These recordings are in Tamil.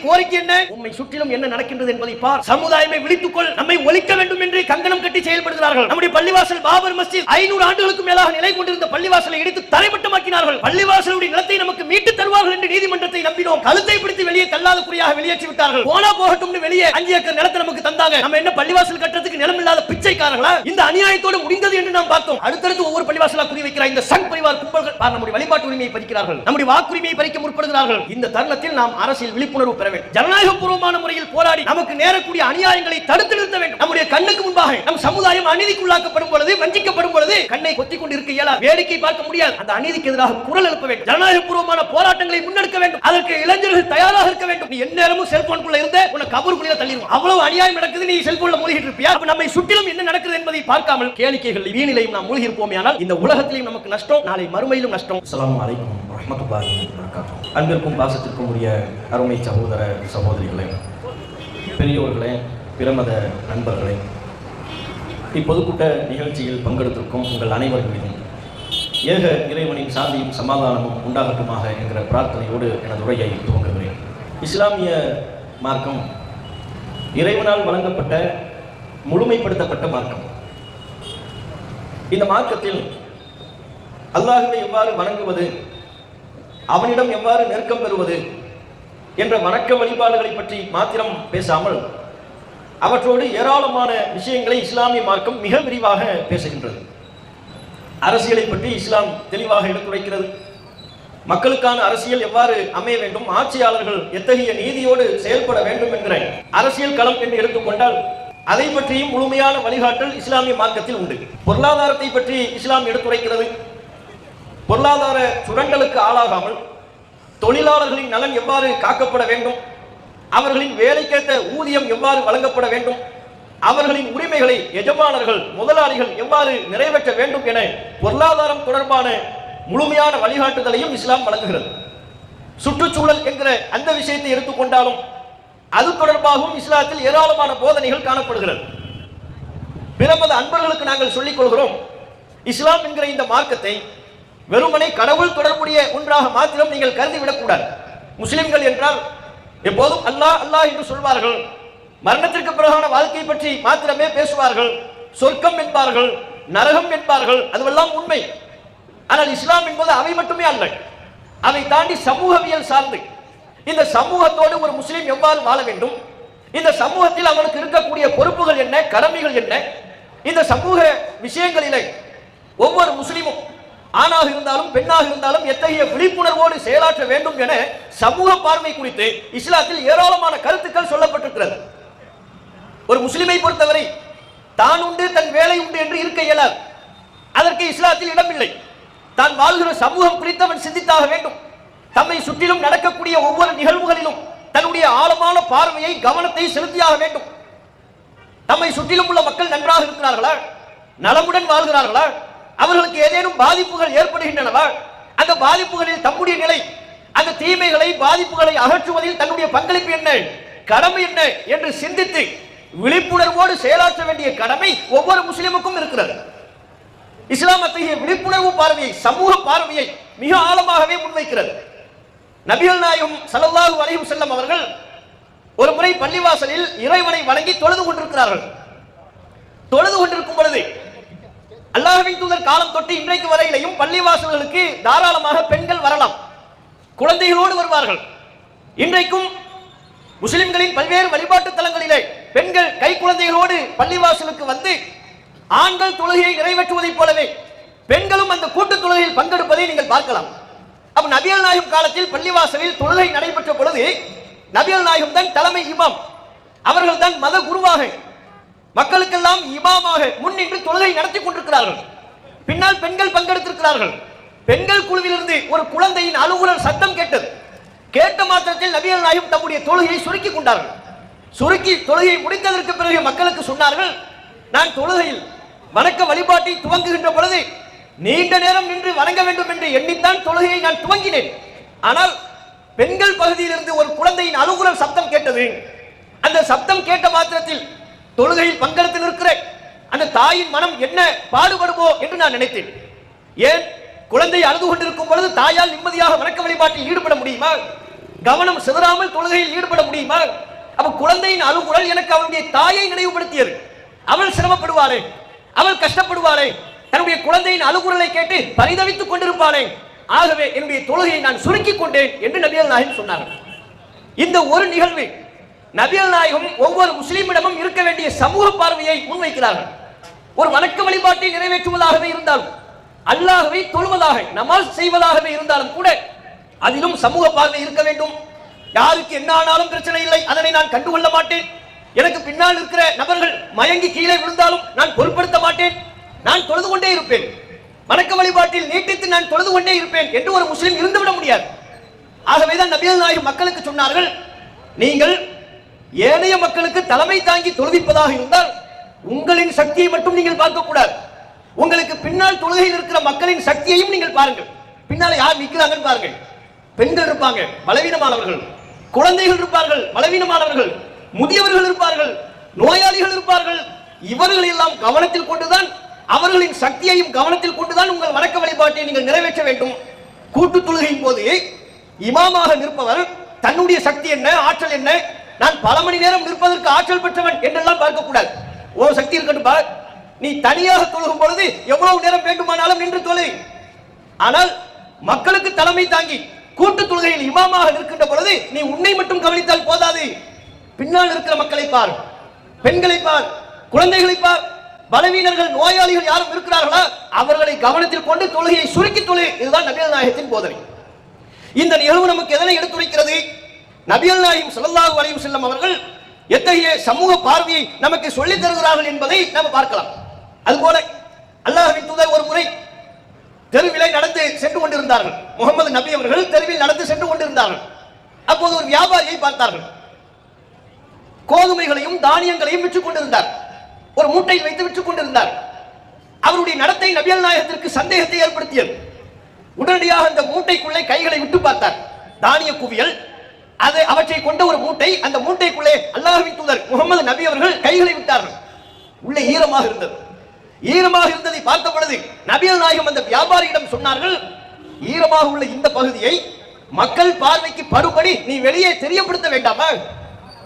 கோரிக்கை என்ன? உம்மை சுற்றிலும் என்ன நடக்கின்றது என்பதை பார், சமுதாயமே விழித்துக்கொள், நம்மை ஒழிக்க வேண்டும் என்று கங்கணம் கட்டி செயல்படுகிறார்கள். நம்முடைய பள்ளிவாசல் பாபர் மஸ்ஜித் 500 ஆண்டுகளுக்கு மேலாக நிலை கொண்டிருந்த பள்ளிவாசலை இடித்து தரைமட்டமாக்கினார்கள். பள்ளிவாசலுடைய நிலத்தை நமக்கு மீட்டு தருவார்கள் என்று நீதிமன்றத்தை நம்பினோம். கழுத்தை பிடித்து வெளியே தள்ளாத குறியாக வெளியேற்றி விட்டார்கள். போனா போகட்டும் வெளியே 5 ஏக்கர் நிலத்தை நமக்கு தந்தாங்க. நம்ம என்ன பள்ளிவாசல் கட்டுறதுக்கு நிலம் இல்லாத பிச்சைக்காரர்களா? இந்த அநியாயத்தோடு முடிந்தது என்று நாம் பார்த்தோம். அடுத்தடுத்து ஒவ்வொரு பள்ளிவாசலா குறி வைக்கிற இந்த சங் பரிவார் கும்பல்கள் நம்முடைய வழிபாட்டு உரிமையை பறிக்கிறார்கள், நம்முடைய வாக்குரிமையை பறிக்க முற்படுகிறார்கள். இந்த தருணத்தில் நாம் அரசியல் விழிப்புணர்வு பெற வேண்டும். ஜனநாயகபூர்வமான முறையில் போராடி நமக்கு நேரக்கூடிய அநியாயங்களை தடுத்து நிறுத்த வேண்டும். நம்முடைய கண்ணுக்கு முன்பாக நம் சமுதாயம் அநீதிக்குள்ளாக்கப்படும் பொழுது, வஞ்சிக்கப்படும் பொழுது கண்ணை கொத்திக் கொண்டிருக்க இயலாது, வேடிக்கை பார்க்க முடியாது. அந்த அநீதிக்கு எதிராக குரல் எழுப்ப வேண்டும். ஜனநாயகபூர்வமான போராட்டங்களை முன்னெடுக்க வேண்டும். அதற்கு இளைஞர்கள் தயாராக இருக்க வேண்டும். நீ எந்நேரமும் செல்போனுக்குள்ள இருந்த உன்னை கபருக்குள்ள தள்ளிடுவோம். அவ்வளவு அநியாயம் நடக்குது, நீ செல்போன்ல மூழ்கிட்டு இருப்பியா? அப்ப நம்மை சுற்றிலும் என்ன நடக்குது என்பதை பார்க்காமல் கேளிக்கைகள் வீணிலையும் நாம் மூழ்கி இருப்போமே, ஆனால் இந்த உலகத்திலேயும் நமக்கு நஷ்டம், நாளை மறுமையிலும் நஷ்டம். அஸ்ஸலாமு அலைக்கும் வரஹ்மத்துல்லாஹி வபரகாத்துஹு. அன்பிற்கும் பாசத்திற்கும் உரிய அருமை சகோதர சகோதரிகளே, பெரியோர்களே, பிரமத நண்பர்களே, இப்பொதுக்கூட்ட நிகழ்ச்சியில் பங்கெடுத்திருக்கும் உங்கள் அனைவர்களும் ஏக இறைவனின் சாந்தியும் சமாதானமும் உண்டாகட்டுமாக என்கிற பிரார்த்தனையோடு எனது உரையை துவங்குகிறேன். இஸ்லாமிய மார்க்கம் இறைவனால் வழங்கப்பட்ட முழுமைப்படுத்தப்பட்ட மார்க்கம். இந்த மார்க்கத்தில் அல்லாஹ்வை எவ்வாறு வணங்குவது, அவனிடம் எவ்வாறு நெருக்கம் பெறுவது என்ற வணக்க வழிபாடுகளை பற்றி மாத்திரம் பேசாமல் அவற்றோடு ஏராளமான விஷயங்களை இஸ்லாமிய மார்க்கம் மிக விரிவாக பேசுகின்றது. அரசியலை பற்றி இஸ்லாம் தெளிவாக எடுத்துரைக்கிறது. மக்களுக்கான அரசியல் எவ்வாறு அமைய வேண்டும், ஆட்சியாளர்கள் எத்தகைய நீதியோடு செயல்பட வேண்டும் என்கிற அரசியல் களம் என்று எடுத்துக்கொண்டால் அதை பற்றியும் முழுமையான வழிகாட்டல் இஸ்லாமிய மார்க்கத்தில் உண்டு. பொருளாதாரத்தை பற்றி இஸ்லாம் எடுத்துரைக்கிறது. பொருளாதார சுரண்டலுக்கு ஆளாகாமல் தொழிலாளர்களின் நலன் எவ்வாறு காக்கப்பட வேண்டும், அவர்களின் வேலைக்கேற்ற ஊதியம் எவ்வாறு வழங்கப்பட வேண்டும், அவர்களின் உரிமைகளை எஜமானர்கள் முதலாளிகள் எவ்வாறு நிறைவேற்ற வேண்டும் என பொருளாதாரம் தொடர்பான முழுமையான வழிகாட்டுதலையும் இஸ்லாம் வழங்குகிறது. சுற்றுச்சூழல் என்கிற அந்த விஷயத்தை எடுத்துக்கொண்டாலும் அது தொடர்பாகவும் இஸ்லாத்தில் ஏராளமான போதனைகள் காணப்படுகிறது. பிரமத அன்பர்களுக்கு நாங்கள் சொல்லிக் கொள்கிறோம், இஸ்லாம் என்கிற இந்த மார்க்கத்தை வெறுமனை கடவுள் தொடர்புடைய ஒன்றாக மாத்திரம் நீங்கள் கருதிவிடக்கூடாது. முஸ்லிம்கள் என்றால் எப்போதும் அல்லாஹ் அல்லாஹ் என்று சொல்வார்கள், மரணத்திற்கு பிறகான வாழ்க்கை பற்றி மாத்திரமே பேசுவார்கள், சொர்க்கம் என்பார்கள், நரகம் என்பார்கள், அதுவெல்லாம் உண்மை. ஆனால் இஸ்லாம் என்பது அவை மட்டுமே அல்ல, அதை தாண்டி சமூகவியல் சார்ந்து இந்த சமூகத்தோடு ஒரு முஸ்லீம் எவ்வாறு வாழ வேண்டும், இந்த சமூகத்தில் அவனுக்கு இருக்கக்கூடிய பொறுப்புகள் என்ன, கடமைகள் என்ன, இந்த சமூக விஷயங்களிலே ஒவ்வொரு முஸ்லீமும் ஆணாக இருந்தாலும் பெண்ணாக இருந்தாலும் எத்தகைய விழிப்புணர்வோடு செயலாற்ற வேண்டும் என சமூக பார்வை குறித்து இஸ்லாத்தில் ஏராளமான கருத்துக்கள் சொல்லப்பட்டிருக்கிறது. ஒரு முஸ்லிமை பொறுத்தவரை தான் உண்டு தன் வேலை உண்டு என்று இருக்க இயலாது. அதற்கு இஸ்லாத்தில் இடமில்லை. தான் வாழ்கிற சமூகம் குறித்து அவன் சிந்தித்தாக வேண்டும். தம்மை சுற்றிலும் நடக்கக்கூடிய ஒவ்வொரு நிகழ்வுகளிலும் தன்னுடைய ஆழமான பார்வையை கவனத்தை செலுத்தியாக வேண்டும். தம்மை சுற்றிலும் உள்ள மக்கள் நன்றாக இருக்கிறார்களா, நலமுடன் வாழ்கிறார்களா, அவர்களுக்கு ஏதேனும் பாதிப்புகள் ஏற்படுகின்றனவா, அந்த பாதிப்புகளில் தம்முடைய நிலை, அந்த தீமைகளை பாதிப்புகளை அகற்றுவதில் தன்னுடைய பங்களிப்பு என்ன, கடமை என்ன என்று சிந்தித்து விழிப்புணர்வோடு செயலாற்ற வேண்டிய கடமை ஒவ்வொரு முஸ்லிமுக்கும் இருக்கிறது. இஸ்லாம் அத்தகைய விழிப்புணர்வு பார்வையை, சமூக பார்வையை மிக ஆழமாகவே முன்வைக்கிறது. நபிகள் நாயகம் ஸல்லல்லாஹு அலைஹி வஸல்லம் அவர்கள் ஒரு முறை பள்ளிவாசலில் இறைவனை வணங்கி தொழுது கொண்டிருக்கிறார்கள். தொழுது கொண்டிருக்கும் பொழுது அல்லாஹ்வின் தூதர் காலம் தொட்டு இன்றைக்கு வரையிலையும் பள்ளிவாசல்களுக்கு தாராளமாக பெண்கள் வரலாம், குழந்தைகளோடு வருவார்கள். இன்றைக்கும் முஸ்லிம்களின் பல்வேறு வழிபாட்டு தலங்களிலே பெண்கள் கை குழந்தைகளோடு பள்ளிவாசலுக்கு வந்து ஆண்கள் தொழுகையை நிறைவேற்றுவதைப் போலவே பெண்களும் அந்த கூட்டு தொழுகையில் பங்கெடுப்பதை நீங்கள் பார்க்கலாம். அப்ப நபிகள் நாயகம் காலத்தில் பள்ளிவாசலில் தொழுகை நடைபெற்ற பொழுது நபிகள் நாயகம் தான் தலைமை இமாம், அவர்கள் தான் மத குருவாக மக்களுக்கெல்லாம் இமாமாக முன்னின்று தொழுகை நடத்தி கொண்டிருக்கிறார்கள். பின்னால் பெண்கள் பங்கெடுத்திருக்கிறார்கள். பெண்கள் குழுவிலிருந்து ஒரு குழந்தையின் அழுகுரல் சத்தம் கேட்டது. கேட்ட மாத்திரத்தில் நபிகள் நாயகம் தம்முடைய தொழுகையை சுருக்கி கொண்டார்கள். சுருக்கி தொழுகையை முடித்ததற்கு பிறகு மக்களுக்கு சொன்னார்கள், நான் தொழுகையில் வணக்க வழிபாட்டை துவங்குகின்ற பொழுது நீண்ட நேரம் நின்று வணங்க வேண்டும் என்று எண்ணித்தான் தொழுகையை நான் துவங்கினேன். ஆனால் பெண்கள் பகுதியிலிருந்து ஒரு குழந்தையின் அழுகுரல் சப்தம் கேட்டது. அந்த சப்தம் கேட்ட மாத்திரத்தில் தொழுகையில் பங்கெடுத்து நிற்கிற அந்த தாயின் மனம் என்ன பாடுபடுமோ என்று நான் நினைத்தேன். ஏன் குழந்தை அழுது கொண்டிருக்கும் பொழுது தாயால் நிம்மதியாக வணக்க வழிபாட்டில் ஈடுபட முடியுமா? கவனம் சிதறாமல் தொழுகையில் ஈடுபட முடியுமா? தெரியுமா? அப்ப குழந்தையின் அழுகுரல் எனக்கு அவளுடைய தாயை நினைவுபடுத்தியது. அவள் சிரமப்படுவாளே, அவள் கஷ்டப்படுவாளே, தன்னுடைய குழந்தையின் அழுகுரலை கேட்டு பரிதவித்துக் கொண்டிருப்பாளே, ஆகவே என்னுடைய தொழுகையை நான் சுருக்கிக் கொண்டேன் என்று நபிகள் நாயகம் சொன்னார்கள். இந்த ஒரு நிகழ்வு நபிகள் நாயகம் ஒவ்வொரு முஸ்லீமிடமும் இருக்க வேண்டிய சமூக பார்வையை முன்வைக்கிறார்கள். ஒரு வணக்க வழிபாட்டை நிறைவேற்றுவதாகவே இருந்தாலும், அல்லாஹ்வை தொழுவதாக நமாஸ் செய்வதாகவே இருந்தாலும் கூட அதிலும் சமூக பார்வை இருக்க வேண்டும். யாருக்கு என்ன ஆனாலும் பிரச்சனை இல்லை, அதனை நான் கண்டுகொள்ள மாட்டேன். எனக்கு பின்னால் இருக்கிற நபர்கள் மயங்கி கீழே விழுந்தாலும் நான் பொருட்படுத்த மாட்டேன். நான் தொழுது கொண்டே இருப்பேன், வணக்க வழிபாட்டில் நீட்டித்து நான் தொழுது கொண்டே இருப்பேன் என்று ஒரு முஸ்லிம் இருந்துவிட முடியாது. ஆகவேதான் நபிகள் நாயகம் மக்களுக்கு சொன்னார்கள், நீங்கள் ஏனைய மக்களுக்கு தலைமை தாங்கி தொழுவிப்பதாக இருந்தால் உங்களின் சக்தியை மட்டும் நீங்கள் பார்க்க கூடாது, உங்களுக்கு பின்னால் தொழுகையில் இருக்கிற மக்களின் சக்தியையும் நீங்கள் பாருங்கள். பின்னால யார் நிற்கிறாங்கன்னு பாருங்கள். பெண்கள் இருப்பாங்க, பலவீனமானவர்கள், குழந்தைகள் இருப்பார்கள், பலவீனமானவர்கள், முதியவர்கள் இருப்பார்கள், நோயாளிகள் இருப்பார்கள். இவர்கள் எல்லாம் கவனத்தில் கொண்டுதான், அவர்களின் சக்தியையும் கவனத்தில் கொண்டுதான் உங்கள் வணக்க வழிபாட்டை நீங்கள் நிறைவேற்ற வேண்டும். கூட்டு தொழுகையின் போது இமாமாக நிற்பவர் தன்னுடைய சக்தி என்ன, ஆற்றல் என்ன, நான் பல மணி நேரம் நிற்பதற்கு ஆற்றல் பெற்றவன் என்றெல்லாம் பார்க்க கூடாது. ஒரு சக்தி இருக்கட்டும் பார், நீ தனியாக தொழுகும் பொழுது எவ்வளவு நேரம் வேண்டுமானாலும் நின்று தொழு. ஆனால் மக்களுக்கு தலைமை தாங்கி கூட்டு தொழுகையில் இமாமாக நிற்கின்ற பொழுது நீ உன்னை மட்டும் கவனித்தால் போதாது, பின்னால் இருக்கிற மக்களை பார், பெண்களை பார், குழந்தைகளை பார், பலவீனர்கள், நோயாளிகள் யாரும் இருக்கிறார்களா அவர்களை கவனத்தில் கொண்டு தொழுகையை சுருக்கி தொழு. இதுதான் நபிகள் நாயகத்தின் போதனை. இந்த நிகழ்வு நமக்கு எதனை எடுத்துரைக்கிறது? நபிகள் நாயகம் ஸல்லல்லாஹு அலைஹி வஸல்லம் அவர்கள் எத்தகைய சமூக பார்வையை நமக்கு சொல்லித் தருகிறார்கள் என்பதை நாம் பார்க்கலாம். அதுபோல அல்லாஹ்வின் தூதர் ஒரு முறை தெருவிலே நடந்து சென்று கொண்டிருந்தார்கள். முகமது நபி அவர்கள் தெருவில் நடந்து சென்று கொண்டிருந்தார்கள். அப்போது ஒரு வியாபாரியை பார்த்தார்கள். கோதுமைகளையும் தானியங்களையும் விற்றுக் கொண்டிருந்தார். ஒரு மூட்டையில் வைத்து விற்றுக் கொண்டிருந்தார். அவருடைய நடத்தை நபிகள் நாயகத்திற்கு சந்தேகத்தை ஏற்படுத்தியது. உடனடியாக அந்த மூட்டைக்குள்ளே கைகளை விட்டு பார்த்தார். தானிய குவியல், அது அவற்றை கொண்ட ஒரு மூட்டை. அந்த மூட்டைக்குள்ளே அல்லாஹ்வின் தூதர் முகமது நபி அவர்கள் கைகளை விட்டார்கள். உள்ளே ஈரமாக இருந்தது. ஈரமாக இருந்ததை பார்த்த பொழுது நபிகள் நாயகம் அந்த வியாபாரியிடம் சொன்னார்கள், ஈரமாக உள்ள இந்த பகுதியை மக்கள் பார்வைக்கு படுபடி நீ வெளியே தெரியப்படுத்த வேண்டாமா?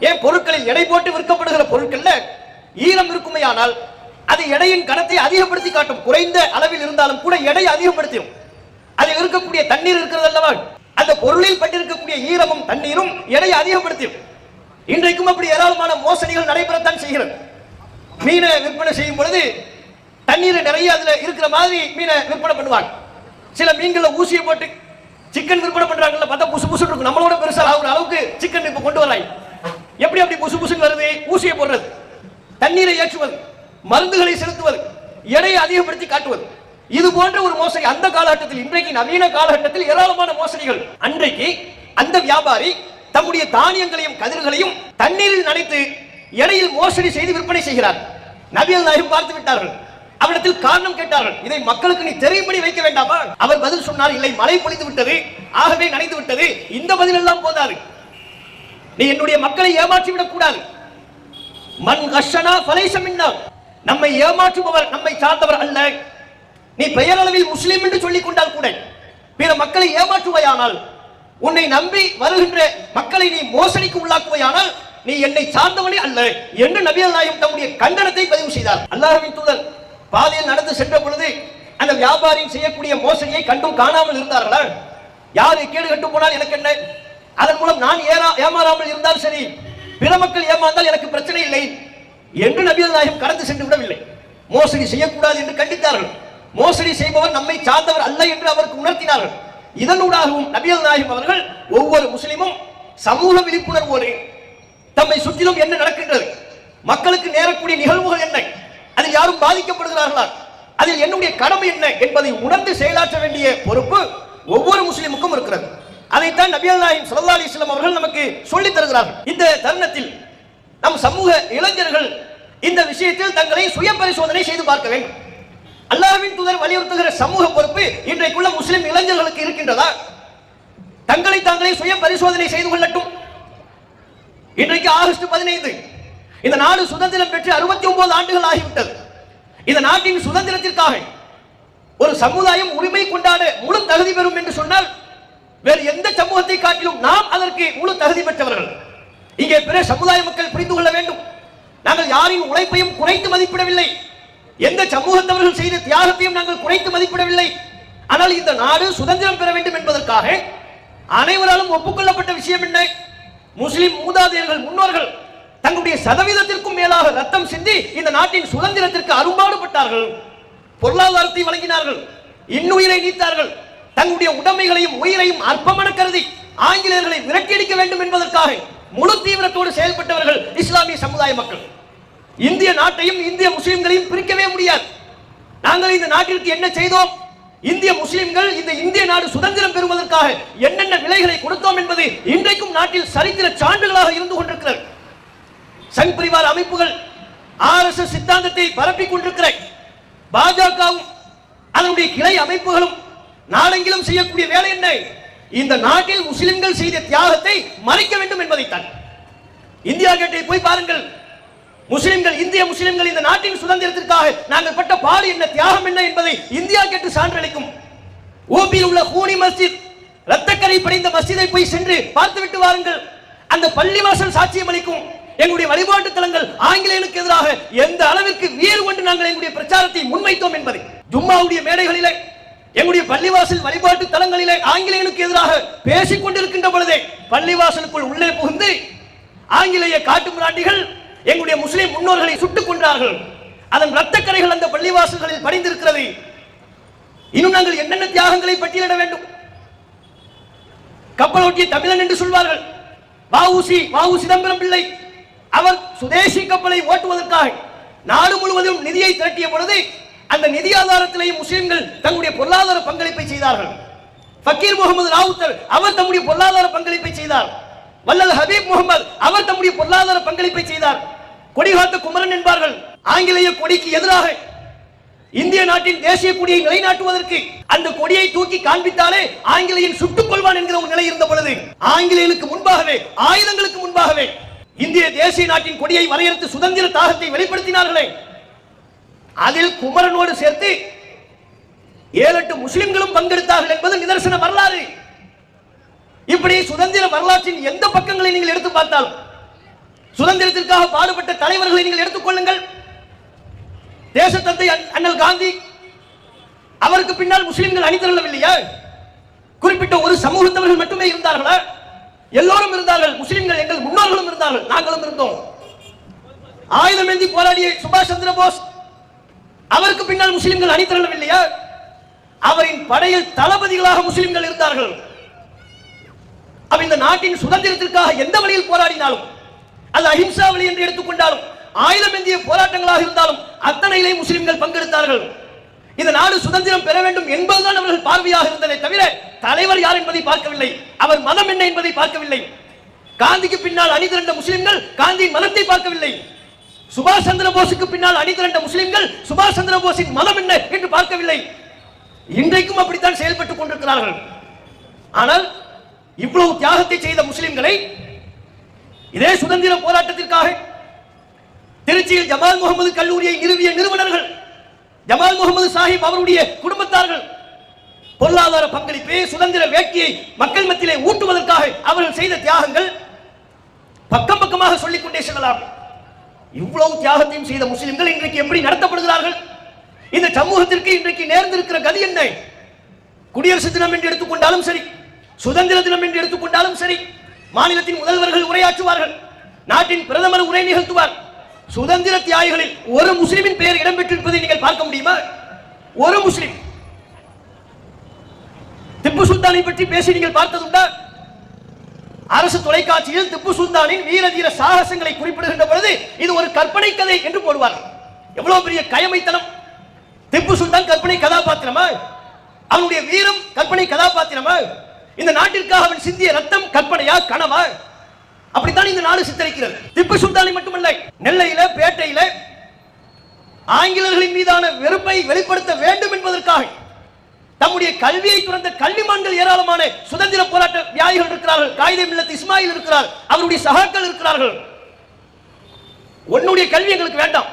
ஏன் பொருட்களில் எடை போட்டு விற்கப்படுகிற பொருட்கள்ல ஈரம் இருக்குமையானால் அது எடையின் கணத்தை அதிகப்படுத்தி காட்டும். குறைந்த அளவில் இருந்தாலும் கூட எடை அதிகப்படுத்தும். அதில் இருக்கக்கூடிய தண்ணீர் இருக்கிறது அல்லவா, அந்த பொருளில் பட்டிருக்கக்கூடிய ஈரமும் தண்ணீரும் எடையை அதிகப்படுத்தும். இன்றைக்கும் அப்படி ஏராளமான மோசடிகள் நடைபெறத்தான் செய்கிறது. மீனை விற்பனை செய்யும் பொழுது தண்ணீரை நிறைய அதுல இருக்கிற மாதிரி மீனை விற்பனை பண்ணுவாங்க. சில மீன்களை ஊசியை போட்டு சிக்கன் விற்பனை பண்றாங்கல்ல, பார்த்தா புசு புசு இருக்கும். நம்மளோட பெருசா ஆகுற அளவுக்கு சிக்கன் இப்ப கொண்டு வராங்க. எப்படி அப்படி புசு புசுன்னு வருது? ஊசியை போடுறது, தண்ணீரை ஏற்றுவது, மருந்துகளை செலுத்துவது, எடையை அதிகப்படுத்தி காட்டுவது, இது போன்ற ஒரு மோசடி அந்த காலகட்டத்தில், இன்றைக்கு நவீன காலகட்டத்தில் ஏராளமான மோசடிகள். அன்றைக்கு அந்த வியாபாரி தம்முடைய தானியங்களையும் கதிர்களையும் தண்ணீரில் நனைத்து எடையில் மோசடி செய்து விற்பனை செய்கிறார். நபிகள் நாயகம் பார்த்து விட்டார்கள். அவரிடத்தில் காரணம் கேட்டார்கள், இதை மக்களுக்கு நீ தெரியும்படி வைக்க வேண்டாமா? அவர் பதில் சொன்னார், இல்லை, மழை பொழிந்து விட்டது, ஆகவே நனைந்து விட்டது. இந்த பதில் எல்லாம் போதாது, நீ என்னுடைய மக்களை ஏமாற்றி விடக் கூடாது. மன் கஷனா ஃபலைஸ மின்னா, நம்மை ஏமாற்றுபவர் நம்மை சார்ந்தவர் அல்ல. நீ பெயரளவில் முஸ்லிம் என்று சொல்லிக் கொண்டால் கூட பிற மக்களை ஏமாற்றுவையானால், உன்னை நம்பி வருகின்ற மக்களை நீ மோசடிக்கு உள்ளாக்குவையானால் நீ என்னை சார்ந்தவனே அல்ல என்று நபிகள் நாயகம் தம்முடைய கண்டனத்தை பதிவு செய்தார். அல்லாஹ்வின் தூதர் பாதையில் நடந்து சென்ற பொழுது அந்த வியாபாரி செய்யக்கூடிய மோசடியை கண்டும் காணாமல் இருந்தார்களா? யாரு கேடு கட்டு போனால் எனக்கு என்ன, அதன் மூலம் நான் ஏமாறாமல் இருந்தால் சரி, பிற மக்கள் ஏமாந்தால் எனக்கு பிரச்சனை இல்லை என்று நபிகள் நாயகம் கடந்து சென்று விடவில்லை. மோசடி செய்யக்கூடாது என்று கண்டித்தார்கள். மோசடி செய்பவர் நம்மை சார்ந்தவர் அல்ல என்று அவருக்கு உணர்த்தினார்கள். இதனூடாகவும் நபிகள் நாயகம் அவர்கள் ஒவ்வொரு முஸ்லிமும் சமூக விழிப்புணர்வோடு தம்மை சுற்றிலும் என்ன நடக்கின்றது, மக்களுக்கு நேரக்கூடிய நிகழ்வுகள் என்ன, அதில் யாரும் பாதிக்கப்படுகிறார்களா, அதில் என்னுடைய கடமை என்ன என்பதை உணர்ந்து செயலாற்ற வேண்டிய பொறுப்பு ஒவ்வொரு முஸ்லிமுக்கும் இருக்கிறது. அதைத்தான் நபிகள் நாயகம் ஸல்லல்லாஹு அலைஹி வஸல்லம் அவர்கள் நமக்கு சொல்லித் தருகிறார்கள். இந்த தருணத்தில் நம் சமூக இளைஞர்கள் இந்த விஷயத்தில் தங்களை சுய பரிசோதனை செய்து பார்க்க வேண்டும். அல்லாஹ்வின் தூதர் வலியுறுத்துகிற சமூக பொறுப்பு இன்றைக்குள்ள முஸ்லிம் இளைஞர்களுக்கு இருக்கின்றதா? தங்களை தாங்களே சுய பரிசோதனை செய்து கொள்ளட்டும். இன்றைக்கு ஆகஸ்ட் 15, இந்த நாடு சுதந்திரம் பெற்று 69 ஆண்டுகள் ஆகிவிட்டது. இந்த நாட்டின் சுதந்திரத்திற்காக ஒரு சமுதாயம் உரிமை கொண்டாட முழு தகுதி பெறும் என்று சொன்னால் வேறு எந்த சமூகத்தை காட்டிலும் நாம் அதற்கு முழு தகுதி பெற்றவர்கள். இங்கே சமுதாய மக்கள் புரிந்து கொள்ள வேண்டும். நாங்கள் யாரின் உழைப்பையும் குறைத்து மதிப்பிடவில்லை, எந்த சமூகத்தவர்கள் செய்த தியாகத்தையும் நாங்கள் குறைத்து மதிப்பிடவில்லை. ஆனால் இந்த நாடு சுதந்திரம் பெற வேண்டும் என்பதற்காக அனைவராலும் ஒப்புக்கொள்ளப்பட்ட விஷயம் என்ன? முஸ்லிம் மூதாதையர்கள் முன்னோர்கள் தங்களுடைய சதவீதத்திற்கும் மேலாக ரத்தம் சிந்தி இந்த நாட்டின் சுதந்திரத்திற்கு அரும்பாடுபட்டார்கள். பொருளாதாரத்தை வழங்கினார்கள், இன்னுயிரை நீத்தார்கள். தங்களுடைய உடைமைகளையும் உயிரையும் அற்பமென கருதி ஆங்கிலேயர்களை விரட்டியடிக்க வேண்டும் என்பதற்காக முழு தீவிரத்தோடு செயல்பட்டவர்கள் இஸ்லாமிய சமுதாய மக்கள். இந்திய நாட்டையும் இந்திய முஸ்லிம்களையும் பிரிக்கவே முடியாது. நாங்கள் இந்த நாட்டிற்கு என்ன செய்தோம், இந்திய முஸ்லிம்கள் இந்த இந்திய நாடு சுதந்திரம் பெறுவதற்காக என்னென்ன விலைகளை கொடுத்தோம் என்பது இன்றைக்கும் நாட்டில் சரித்திர சான்றுகளாக இருந்து கொண்டிருக்கிறது. சங் பரிவார் அமைப்புகள் RSS சித்தாந்தத்தை பரப்பிக் கொண்டிருக்கிற பாஜகவும் அதனுடைய கிளை அமைப்புகளும் நாடெங்கிலும் செய்யக்கூடிய வேலை என்ன? இந்த நாட்டில் முஸ்லிம்கள் செய்த தியாகத்தை மறைக்க வேண்டும் என்பதைத்தான். இந்தியா கேட்டை போய் பாருங்கள். முஸ்லிம்கள், இந்திய முஸ்லிம்கள் இந்த நாட்டின் சுதந்திரத்திற்காக நாங்கள் பட்ட பாடு என்ன, தியாகம் என்ன என்பதை இந்தியா கேட்டு சான்றளிக்கும். ஊபியில் உள்ள ஹூனி மஸ்ஜித், ரத்தக்கரை படிந்த மஸ்ஜிதை போய் சென்று பார்த்துவிட்டு வாருங்கள். அந்த பள்ளிவாசல் சாட்சியம் அளிக்கும். எங்களுடைய வழிபாட்டு தலங்கள் ஆங்கிலேயனுக்கு எதிராக எந்த அளவிற்கு வீறு கொண்டு நாங்கள் எங்களுடைய பிரச்சாரத்தை முன்வைத்தோம் என்பதை. ஜும்மாவுடைய மேடைகளிலே, எங்களுடைய பள்ளிவாசல் வழிபாட்டு தலங்களிலே ஆங்கிலேயனுக்கு எதிராக பேசிக் கொண்டிருக்கின்ற பொழுதே பள்ளிவாசலுக்குள் உள்ளே புகுந்து ஆங்கிலேய காட்டு மிராண்டிகள் எங்களுடைய முஸ்லிம் முன்னோர்களை சுட்டுக் கொண்டார்கள். அதன் ரத்தக்கரைகள் அந்த பள்ளிவாசல்களில் படிந்திருக்கிறது. இன்னும் நாங்கள் என்னென்ன தியாகங்களை பட்டியலிட வேண்டும்? கப்பலோட்டிய தமிழன் என்று சொல்வார்கள். வ.உ. சிதம்பரம் பிள்ளை அவர் சுதேசி கப்பலை ஓட்டுவதற்காக நாடு முழுவதும் நிதியை திரட்டிய பொழுது அந்த நிதி ஆதாரத்திலேயும் முஸ்லிம்கள் தங்களுடைய பொருளாதார பங்களிப்பை செய்தார்கள். ஃபக்கீர் முகமது ராவுத்தர் அவர் தம்முடைய பொருளாதார பங்களிப்பை செய்தார். வல்லல் ஹபீப் முகமது அவர் தம்முடைய பொருளாதார பங்களிப்பை செய்தார். கொடிகாத்த குமரன் என்பார்கள். ஆங்கிலேய கொடிக்கு எதிராக இந்திய நாட்டின் தேசிய கொடியை நிலைநாட்டுவதற்கு அந்த கொடியை தூக்கி காண்பித்தாலே ஆங்கிலேயன் சுட்டுக் கொள்வான் என்கிற ஒரு நிலை இருந்த பொழுது ஆங்கிலேயனுக்கு முன்பாகவே, ஆயுதங்களுக்கு முன்பாகவே இந்திய தேசிய நாட்டின் கொடியை வரையறுத்து சுதந்திர தாகத்தை வெளிப்படுத்தினார்களே, அதில் குமரனோடு சேர்த்து 7-8 முஸ்லிம்களும் பங்கெடுத்தார்கள் என்பது நிதர்சன வரலாறு. இப்படி சுதந்திர வரலாற்றின் எந்த பக்கங்களை நீங்கள் எடுத்து பார்த்தாலும், சுதந்திரத்திற்காக பாடுபட்ட தலைவர்களை நீங்கள் எடுத்துக்கொள்ளுங்கள். தேசத்தந்தை அண்ணல் காந்தி, அவருக்கு பின்னால் முஸ்லிம்கள் அணிதிரளவில்லையா? குறிப்பிட்ட ஒரு சமூகத்தவர்கள் மட்டுமே இருந்தார்களா? எல்லோரும் இருந்தார்கள். முஸ்லிம்கள், எங்கள் முன்னோர்களும் இருந்தார்கள், நாங்களும் இருந்தோம். ஆயுதமேந்தி போராடிய சுபாஷ் சந்திர போஸ், அவருக்கு பின்னால் முஸ்லிம்கள் அணிதிரளவில்லையா? அவரின் படையில் தளபதிகளாக முஸ்லிம்கள் இருந்தார்கள். இந்த நாட்டின் சுதந்திரத்திற்காக எந்த வழியில் போராடினாலும், அது அஹிம்சா வழி என்று எடுத்துக்கொண்டாலும், ஆயுதமேந்திய போராட்டங்களாக இருந்தாலும் அத்தனையிலே முஸ்லிம்கள் பங்கெடுத்தார்கள். இந்த நாடு சுதந்திரம் பெற வேண்டும் என்பதுதான் அவர்கள் பார்வையாக இருந்ததை தவிர தலைவர் யார் என்பதை பார்க்கவில்லை, அவர் மதம் என்ன என்பதை பார்க்கவில்லை. காந்திக்கு பின்னால் அணிதிரண்ட முஸ்லிம்கள் காந்தியின் மதத்தை பார்க்கவில்லை. சுபாஷ் சந்திர போஸுக்கு பின்னால் அணிதிரண்ட முஸ்லிம்கள் சுபாஷ் சந்திர போஸின் மதம் என்ன என்று பார்க்கவில்லை. இன்றைக்கும் அப்படித்தான் செயல்பட்டுக் கொண்டிருக்கிறார்கள். ஆனால் இவ்வளவு தியாகத்தை செய்த முஸ்லிம்களை இதே சுதந்திர போராட்டத்திற்காக திருச்சியில் ஜமால் முகமது கல்லூரியை நிறுவிய நிறுவனர்கள், ஜமால் முகமது சாஹிப் அவருடைய குடும்பத்தார்கள் பொருளாதார பங்களிப்பு, சுதந்திர வேட்கையை மக்கள் மத்தியிலே ஊட்டுவதற்காக அவர்கள் செய்த தியாகங்கள் பக்கம் பக்கமாக சொல்லிக் கொண்டே செல்லலாம். இவ்வளவு தியாகத்தையும் செய்த முஸ்லிம்கள் இன்றைக்கு எப்படி நடத்தப்படுகிறார்கள்? இந்த சமூகத்திற்கு இன்றைக்கு நேர்ந்திருக்கிற கதி என்ன? குடியரசு தினம் என்று எடுத்துக்கொண்டாலும் சரி, சுதந்திர தினம் என்று எடுத்துக்கொண்டாலும் சரி, மாநிலத்தின் முதல்வர்கள் உரையாற்றுவார்கள், நாட்டின் பிரதமர் உரை நிகழ்த்துவார். சுதந்திர தியாகிகளில் ஒரு முஸ்லிமின் பெயர் இடம்பெற்றிருப்பதை நீங்கள் பார்க்க முடியுமா? ஒரு முஸ்லிம். திப்பு சுல்தானை பற்றி பேசி நீங்கள் பார்த்ததுண்டா? அரசு தொலைக்காட்சியில் திப்பு சுல்தானின் வீர தீர சாகசங்களை குறிப்பிடுகின்ற பொழுது இது ஒரு கற்பனை கதை என்று போடுவார்கள். எவ்வளவு பெரிய கயமைத்தனம்! திப்பு சுல்தான் கற்பனை கதாபாத்திரமா? அவனுடைய வீரம் கற்பனை கதாபாத்திரமா? இந்த நாட்டிற்காக அவன் சிந்திய ரத்தம் கற்பனையா, கனவா? அப்படித்தான் இந்த நாடு சித்தரிக்கிறது. திப்பு சுல்தானை மட்டுமல்ல, நெல்லையில, பேட்டையில ஆங்கிலேயர்களின் மீதான வெறுப்பை வெளிப்படுத்த வேண்டும் என்பதற்காக தம்முடைய கல்வியை துறந்த கல்விமான்கள் ஏராளமான சுதந்திர போராட்ட தியாகிகள் இருக்கிறார்கள். காயிதே மில்லத் இஸ்மாயில் இருக்கிறார், அவருடைய சகாக்கள் இருக்கிறார்கள். உன்னுடைய கல்வி எங்களுக்கு வேண்டாம்,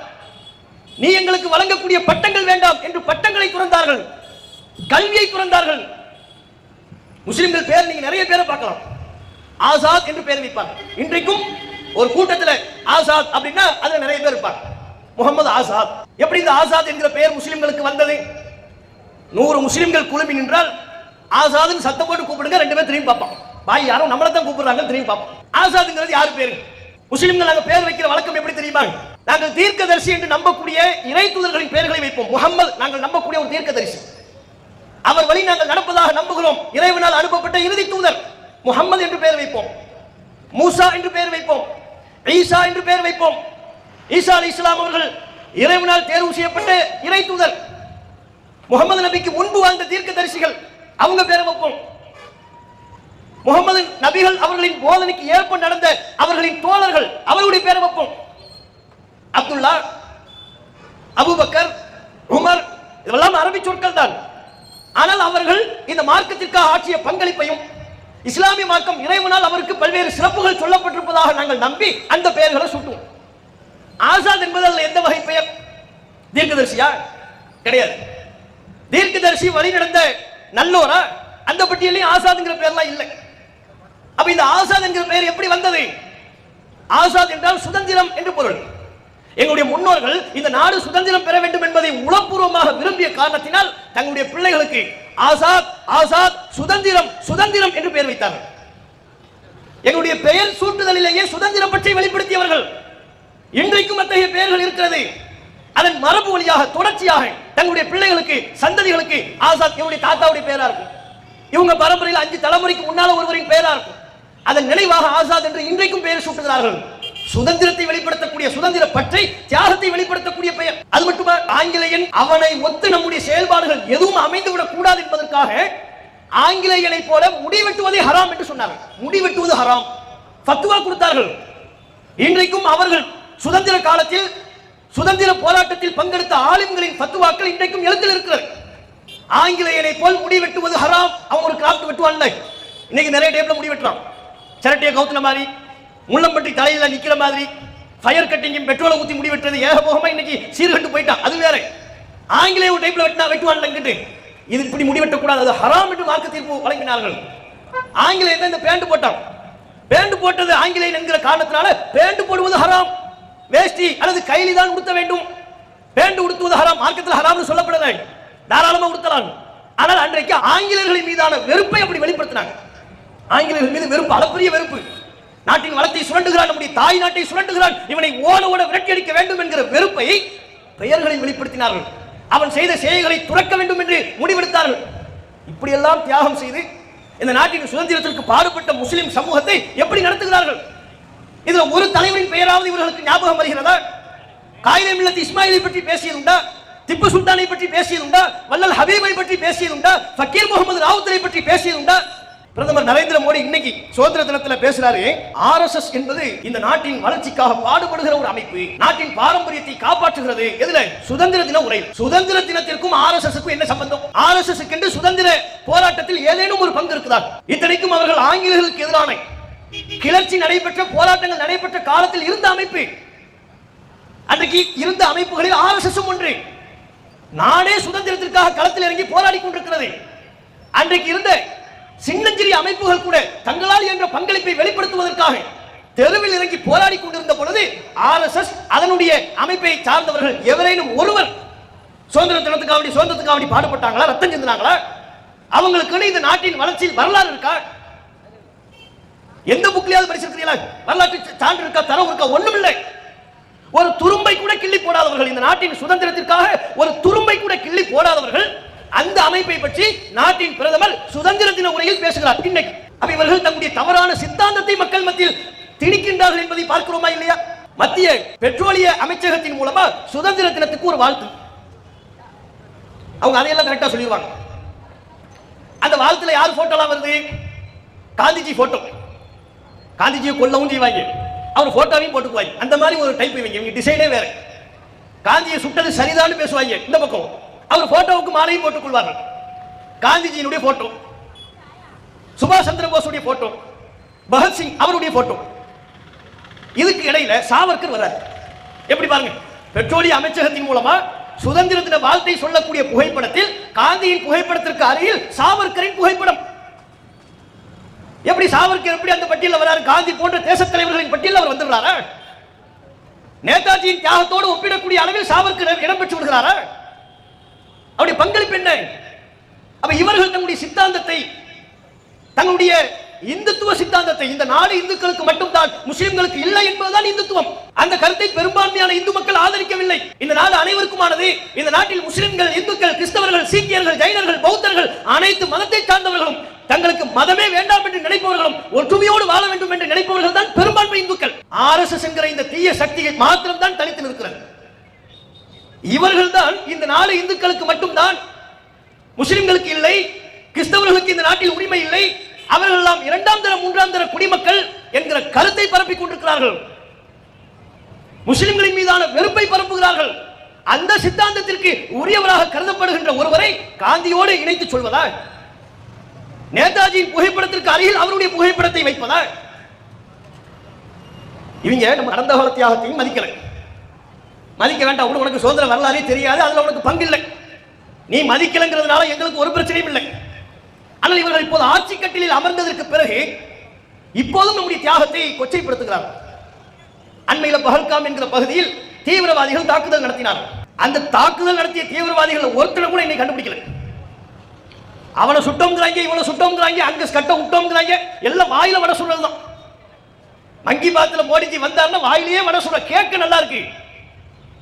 நீ எங்களுக்கு வழங்கக்கூடிய பட்டங்கள் வேண்டாம் என்று பட்டங்களை துறந்தார்கள், கல்வியை துறந்தார்கள். முஸ்லிம்கள் பேர் நீங்க நிறைய பேரை பார்க்கலாம், ஆசாத் என்று பெயர் வைப்பார்கள். இன்றைக்கும் ஒரு கூட்டத்தில் ஆசாத் அப்படின்னா அதுல நிறைய பேர் இருப்பாங்க. முகமது ஆசாத். எப்படி இந்த ஆசாத் என்கிற பெயர் முஸ்லிம்களுக்கு வந்தது? 100 முஸ்லிம்கள் குழுமி நின்றால் ஆசாத்னு சத்தம் போட்டு கூப்பிடுங்க, 2 பேர் திரும்பி பார்ப்பான். பாய் யாரும் நம்மள தான் கூப்பிடுறாங்க, திரும்பி பார்ப்போம். ஆசாத்ங்கிறது யாரு பேரு? முஸ்லிம்கள் நாங்க பேர் வைக்கிற வழக்கம் எப்படி தெரியுமா? நாங்கள் தீர்க்கதரிசி என்று நம்பக்கூடிய இறை தூதர்களின் பெயர்களை வைப்போம். முகமது நாங்கள் நம்பக்கூடிய ஒரு தீர்க்கதரிசி, அவர் வழி நாங்கள் நடப்பதாக நம்புகிறோம். இறைவனால் அனுப்பப்பட்ட இறுதி தூதர் முகமது என்று பெயர் வைப்போம். மூசா என்று பெயர் வைப்போம். ஈசா என்று பெயர் வைப்போம். ஈசா அலைஹிஸ்ஸலாம் அவர்கள் இறைவனால் தேர்வு செய்யப்பட்ட இறை தூதர். முகமது நபிக்கு முன்பு வாழ்ந்த தீர்க்கதரிசிகள் அவங்க பேரை வைப்போம். முகமது நபிகள் அவர்களின் போதனைக்கு ஏற்ப நடந்த அவர்களின் தோழர்கள் அவர்களுடைய பேரை வைப்போம். அப்துல்லா, அபூபக்கர், உமர், இதெல்லாம் அரபி சொற்கள் தான். ஆனால் அவர்கள் இந்த மார்க்கத்திற்காக ஆற்றிய பங்களிப்பையும் இஸ்லாமிய மார்க்கம் இறைவனால் அவருக்கு பல்வேறு சிறப்புகள் சொல்லப்பட்டிருப்பதாக நாங்கள் நம்பி அந்த பெயர்களை சூட்டுவோம். ஆசாத் என்பது அதில் எந்த வகை பெயர்? தீர்க்கதரிசியா? கிடையாது. தீர்க்கதரிசி வழி நடந்த நல்லோரா? அந்த பட்டியலையும் ஆசாத்ங்கிற பெயர்லாம் இல்லை. அப்ப இந்த ஆசாத் என்கிற பெயர் எப்படி வந்தது? ஆசாத் என்றால் சுதந்திரம் என்று பொருள். எங்களுடைய முன்னோர்கள் இந்த நாடு சுதந்திரம் பெற வேண்டும் என்பதை உளப்பூர்வமாக விரும்பிய காரணத்தினால் தங்களுடைய பிள்ளைகளுக்கு ஆசாத் ஆசாத் சுதந்திரம் சுதந்திரம் என்று பெயர் வைத்தார்கள். எங்களுடைய பெயர் சூட்டுதலிலேயே சுதந்திரம் பற்றி வெளிப்படுத்தியவர்கள். இன்றைக்கும் அத்தகைய பெயர்கள் இருக்கிறது. அதன் மரபு வழியாக தொடர்ச்சியாக தங்களுடைய பிள்ளைகளுக்கு சந்ததிகளுக்கு ஆசாத் இவருடைய தாத்தாவுடைய பெயரா இருக்கும். இவங்க பரம்பரையில் 5 தலைமுறைக்கு முன்னால ஒருவரின் பெயரா இருக்கும். அதன் நினைவாக ஆசாத் என்று இன்றைக்கும் பெயர் சூட்டுகிறார்கள். சுதந்திரத்தை வெளிப்படுத்தக்கூடிய, சுதந்திர பற்றை, தியாகத்தை வெளிப்படுத்தக்கூடிய பெயர். அது மட்டுமா, ஆங்கிலேயன் அவனை ஒத்து நம்முடைய செயல்பாடுகள் எதுவும் அமைந்துவிடக் கூடாது என்பதற்காக ஆங்கிலேயனை போல முடிவெட்டுவதை ஹராம் என்று சொன்னார்கள். முடிவெட்டுவது ஹராம் ஃபத்வா கொடுத்தார்கள். இன்றைக்கும் அவர்கள் சுதந்திர காலத்தில் சுதந்திர போராட்டத்தில் பங்கெடுத்த ஆலிம்களின் ஃபத்வாக்கள் இன்றைக்கும் எழுத்தில் இருக்கிறது. ஆங்கிலேயனை போல் முடிவெட்டுவது ஹராம். அவன் ஒரு கிராஃப்ட் வெட்டுவான். இன்னைக்கு நிறைய டைப்ல முடி வெட்டுறான். சரட்டியை கவுத்துன மாதிரி, முள்ளம்பட்டி தலையில நிக்கிற மாதிரி, ஃபயர் கட்டிங் பெட்ரோலை ஊத்தி முடி வெட்டுறது ஏகபோகமா இன்னைக்கு சீர்கட்டு போயிட்டான். அது வேற. ஆங்கிலேய ஒரு டைப்ல வெட்டினா வெட்டுவான்ங்கிட்டு இது இப்படி முடி வெட்டக்கூடாது, அது ஹராம் என்று மார்க்க தீர்ப்பு வழங்கினார்கள். ஆங்கிலேயன் தான் இந்த பேண்ட் போட்டான். பேண்ட் போட்டது ஆங்கிலேயன் என்கிற காரணத்தினால பேண்ட் போடுவது ஹராம். வேஷ்டி அல்லது கைலி தான் உடுத்த வேண்டும். பேண்ட் உடுத்துவது ஹராம். மார்க்கத்தில் ஹராம்னு சொல்லப்படலை. தாராளமா உடுத்தலாம். ஆனால் அன்றைக்கு ஆங்கிலேயர்களின் மீதான வெறுப்பை அப்படி வெளிப்படுத்தினாங்க. ஆங்கிலேயர்கள் மீது வெறுப்பு, அளப்பரிய வெறுப்பு. நாட்டின் வளத்தை சுரண்டுகிறான், நம்முடைய தாய் நாட்டை சுரண்டுகிறான், இவனை ஓட ஓட விரட்டி அடிக்க வேண்டும் என்கிற வெறுப்பை பெயர்களில் வெளிப்படுத்தினார்கள். அவன் செய்த செயல்களை துறக்க வேண்டும் என்று முடிவெடுத்தார்கள். இப்படியெல்லாம் தியாகம் செய்து இந்த நாட்டின் சுதந்திரத்திற்கு பாடுபட்ட முஸ்லிம் சமூகத்தை எப்படி நடத்துகிறார்கள்? இதுல ஒரு தலைவரின் பெயராவது இவர்களுக்கு ஞாபகம் வருகிறதா? காயிதே மில்லத் இஸ்மாயிலை பற்றி பேசியதுண்டா? திப்பு சுல்தானை பற்றி பேசியதுண்டா? வல்லல் ஹபீபை பற்றி பேசியதுண்டா? ஃபக்கீர் முகமது ராவுத்தரை பற்றி பேசியதுண்டா? பிரதமர் நரேந்திர மோடி இன்னைக்கு சுதந்திர தினத்தில் பேசுறாரு. ஆர்எஸ்எஸ் என்பது இந்த நாட்டின் வளர்ச்சிக்காக பாடுபடுகிற ஒரு அமைப்பு, நாட்டின் பாரம்பரியத்தை காப்பாற்றுகிறது. எதுல? சுதந்திர தின உரை. சுதந்திர தினத்திற்கும் ஆர்எஸ்எஸ்க்கும் என்ன சம்பந்தம்? ஆர்எஸ்எஸ் என்று சுதந்திர போராட்டத்தில் ஏதேனும் ஒரு பங்கு இருக்குதா? இத்தனைக்கும் அவர்கள் ஆங்கிலேயர்களுக்கு எதிரான கிளர்ச்சி நடைபெற்ற, போராட்டங்கள் நடைபெற்ற காலத்தில் இருந்த அமைப்பு. அன்றைக்கு இருந்த அமைப்புகளில் ஆர்எஸ்எஸ் ஒன்று. நாடே சுதந்திரத்திற்காக களத்தில் இறங்கி போராடி கொண்டிருக்கிறது. அன்றைக்கு இருந்த சின்னஞ்சிறிய அமைப்புகள் கூட தங்களால் என்ற பங்களிப்பை வெளிப்படுத்துவதற்காக தெருவில் இறங்கி போராடி கொண்டிருந்த பொழுது ஆர்எஸ்எஸ் அதனுடைய அமைப்பை சார்ந்தவர்கள் எவரேனும் ஒருவர் சுதந்திர தினத்துக்காக பாடுபட்டாங்களா? ரத்தம் சிந்தினாங்களா? அவங்களுக்கு இந்த நாட்டின் வளர்ச்சியில் வரலாறு இருக்கா? எந்த புக்லயாவது படிச்சிருக்கிறீங்களா? வரலாற்று சான்று இருக்கா? தரவு இருக்கா? ஒண்ணும் இல்லை. ஒரு துரும்பை கூட கிள்ளி போடாதவர்கள், இந்த நாட்டின் சுதந்திரத்திற்காக ஒரு துரும்பை கூட கிள்ளி போடாதவர்கள் அந்த அமைப்பை பற்றி நாட்டின் பிரதமர் சுதந்திர தின உரையில் பேசுகிறார். இன்னைக்கு அப்ப இவர்கள் தங்களுடைய தவறான சித்தாந்தத்தை மக்கள் மத்தியில் திணிக்கின்றார்கள் என்பதை பார்க்கிறோமா இல்லையா? மத்திய பெட்ரோலிய அமைச்சகத்தின் மூலமா சுதந்திர தினத்துக்கு ஒரு வாழ்த்து. அவங்க அதையெல்லாம் கரெக்டா சொல்லிடுவாங்க. அந்த வாழ்த்துல யார் போட்டோலாம் வருது? காந்திஜி போட்டோ. காந்திஜியை கொல்லவும் செய்வாங்க, அவர் போட்டோவையும் போட்டுக்குவாங்க. அந்த மாதிரி ஒரு டைப் இவங்க டிசைனே வேற. காந்தியை சுட்டது சரிதான் பேசுவாங்க இந்த பக்கம், அவர் போட்டோவுக்கு மாலையும் போட்டுக் கொள்வார்கள். காந்திஜியினுடைய போட்டோ, சுபாஷ் சந்திர போஸுடைய போட்டோ, பகத்சிங் அவருடைய போட்டோ. இதுக்கு இடையில சாவர்கர் வர்றார். எப்படி பாருங்க, பெட்ரோலிய அமைச்சகத்தின் மூலமா சுதந்திர தின வாழ்த்தை சொல்லக்கூடிய புகைப்படத்தில் காந்தியின் புகைப்படத்திற்கு அருகில் சாவர்கரின் புகைப்படம். எப்படி சாவர்கர் எப்படி அந்த பட்டியலில் வராரு? காந்தி போன்ற தேச தலைவர்களின் பட்டியலில் அவர் வந்துடுறாரா? நேதாஜியின் தியாகத்தோடு ஒப்பிடக்கூடிய அளவில் சாவர்கர் இடம்பெற்று விடுகிறாரா? அவருடைய பங்களிப்பு என்ன? அப்ப இவர்கள் தங்களுடைய சித்தாந்தத்தை, தங்களுடைய இந்துத்துவ சித்தாந்தத்தை, இந்த நாடு இந்துக்களுக்கு மட்டும்தான், முஸ்லிம்களுக்கு இல்லை என்பதுதான் இந்துத்துவம். அந்த கருத்தை பெரும்பான்மையான இந்து மக்கள் ஆதரிக்கவில்லை. இந்த நாடு அனைவருக்குமானது. இந்த நாட்டில் முஸ்லிம்கள், இந்துக்கள், கிறிஸ்தவர்கள், சீக்கியர்கள், ஜைனர்கள், பௌத்தர்கள், அனைத்து மதத்தை சார்ந்தவர்களும், தங்களுக்கு மதமே வேண்டாம் என்று நினைப்பவர்களும், ஒற்றுமையோடு வாழ வேண்டும் என்று நினைப்பவர்கள் தான் பெரும்பான்மை இந்துக்கள். RSS என்கிற இந்த தீய சக்தியை மாத்திரம் தான் தனித்து நிற்கிறது. இவர்கள் தான் இந்த நாடு இந்துக்களுக்கு மட்டும்தான், முஸ்லிம்களுக்கு இல்லை, கிறிஸ்தவர்களுக்கு இந்த நாட்டில் உரிமை இல்லை, அவர்கள் எல்லாம் இரண்டாம் தர மூன்றாம் தர குடிமக்கள் என்கிற கருத்தை பரப்பிக் கொண்டிருக்கிறார்கள். முஸ்லிம்களின் மீதான வெறுப்பை பரப்புகிறார்கள். அந்த சித்தாந்தத்திற்கு உரியவராக கருதப்படுகின்ற ஒருவரை காந்தியோடு இணைத்து சொல்வதா? நேதாஜியின் புகைப்படத்திற்கு அருகில் அவருடைய புகைப்படத்தை வைப்பதா? இவங்க நம்ம கடந்த கால தியாகத்தையும் மதிக்கல. மதிக்க வேண்டாம், உனக்கு சுதந்திர வரலாறே தெரியாது, அதுல உனக்கு பங்கு இல்லை, நீ மதிக்கலங்கிறதுனால எங்களுக்கு ஒரு பிரச்சனையும் இல்லை. ஆனால் இவர்கள் இப்போது ஆட்சி கட்டிலில் அமர்ந்ததற்கு பிறகு இப்போதும் நம்முடைய தியாகத்தை கொச்சைப்படுத்துகிறார்கள். அண்மையில் பஹல்காம் என்கிற பகுதியில் தீவிரவாதிகள் தாக்குதல் நடத்தினார்கள். அந்த தாக்குதல் நடத்திய தீவிரவாதிகள் ஒருத்தனை கூட இன்னைக்கு கண்டுபிடிக்கல. அவனை சுட்டோம்ங்கிறாங்க, இவனை சுட்டோம்ங்கிறாங்க, அங்க கட்ட விட்டோம்ங்கிறாங்க, எல்லாம் வாயில வட சொல்றதுதான். மங்கி பாத்துல மோடிஜி வந்தாருன்னா வாயிலேயே வட சொல்ற, கேட்க நல்லா இருக்கு.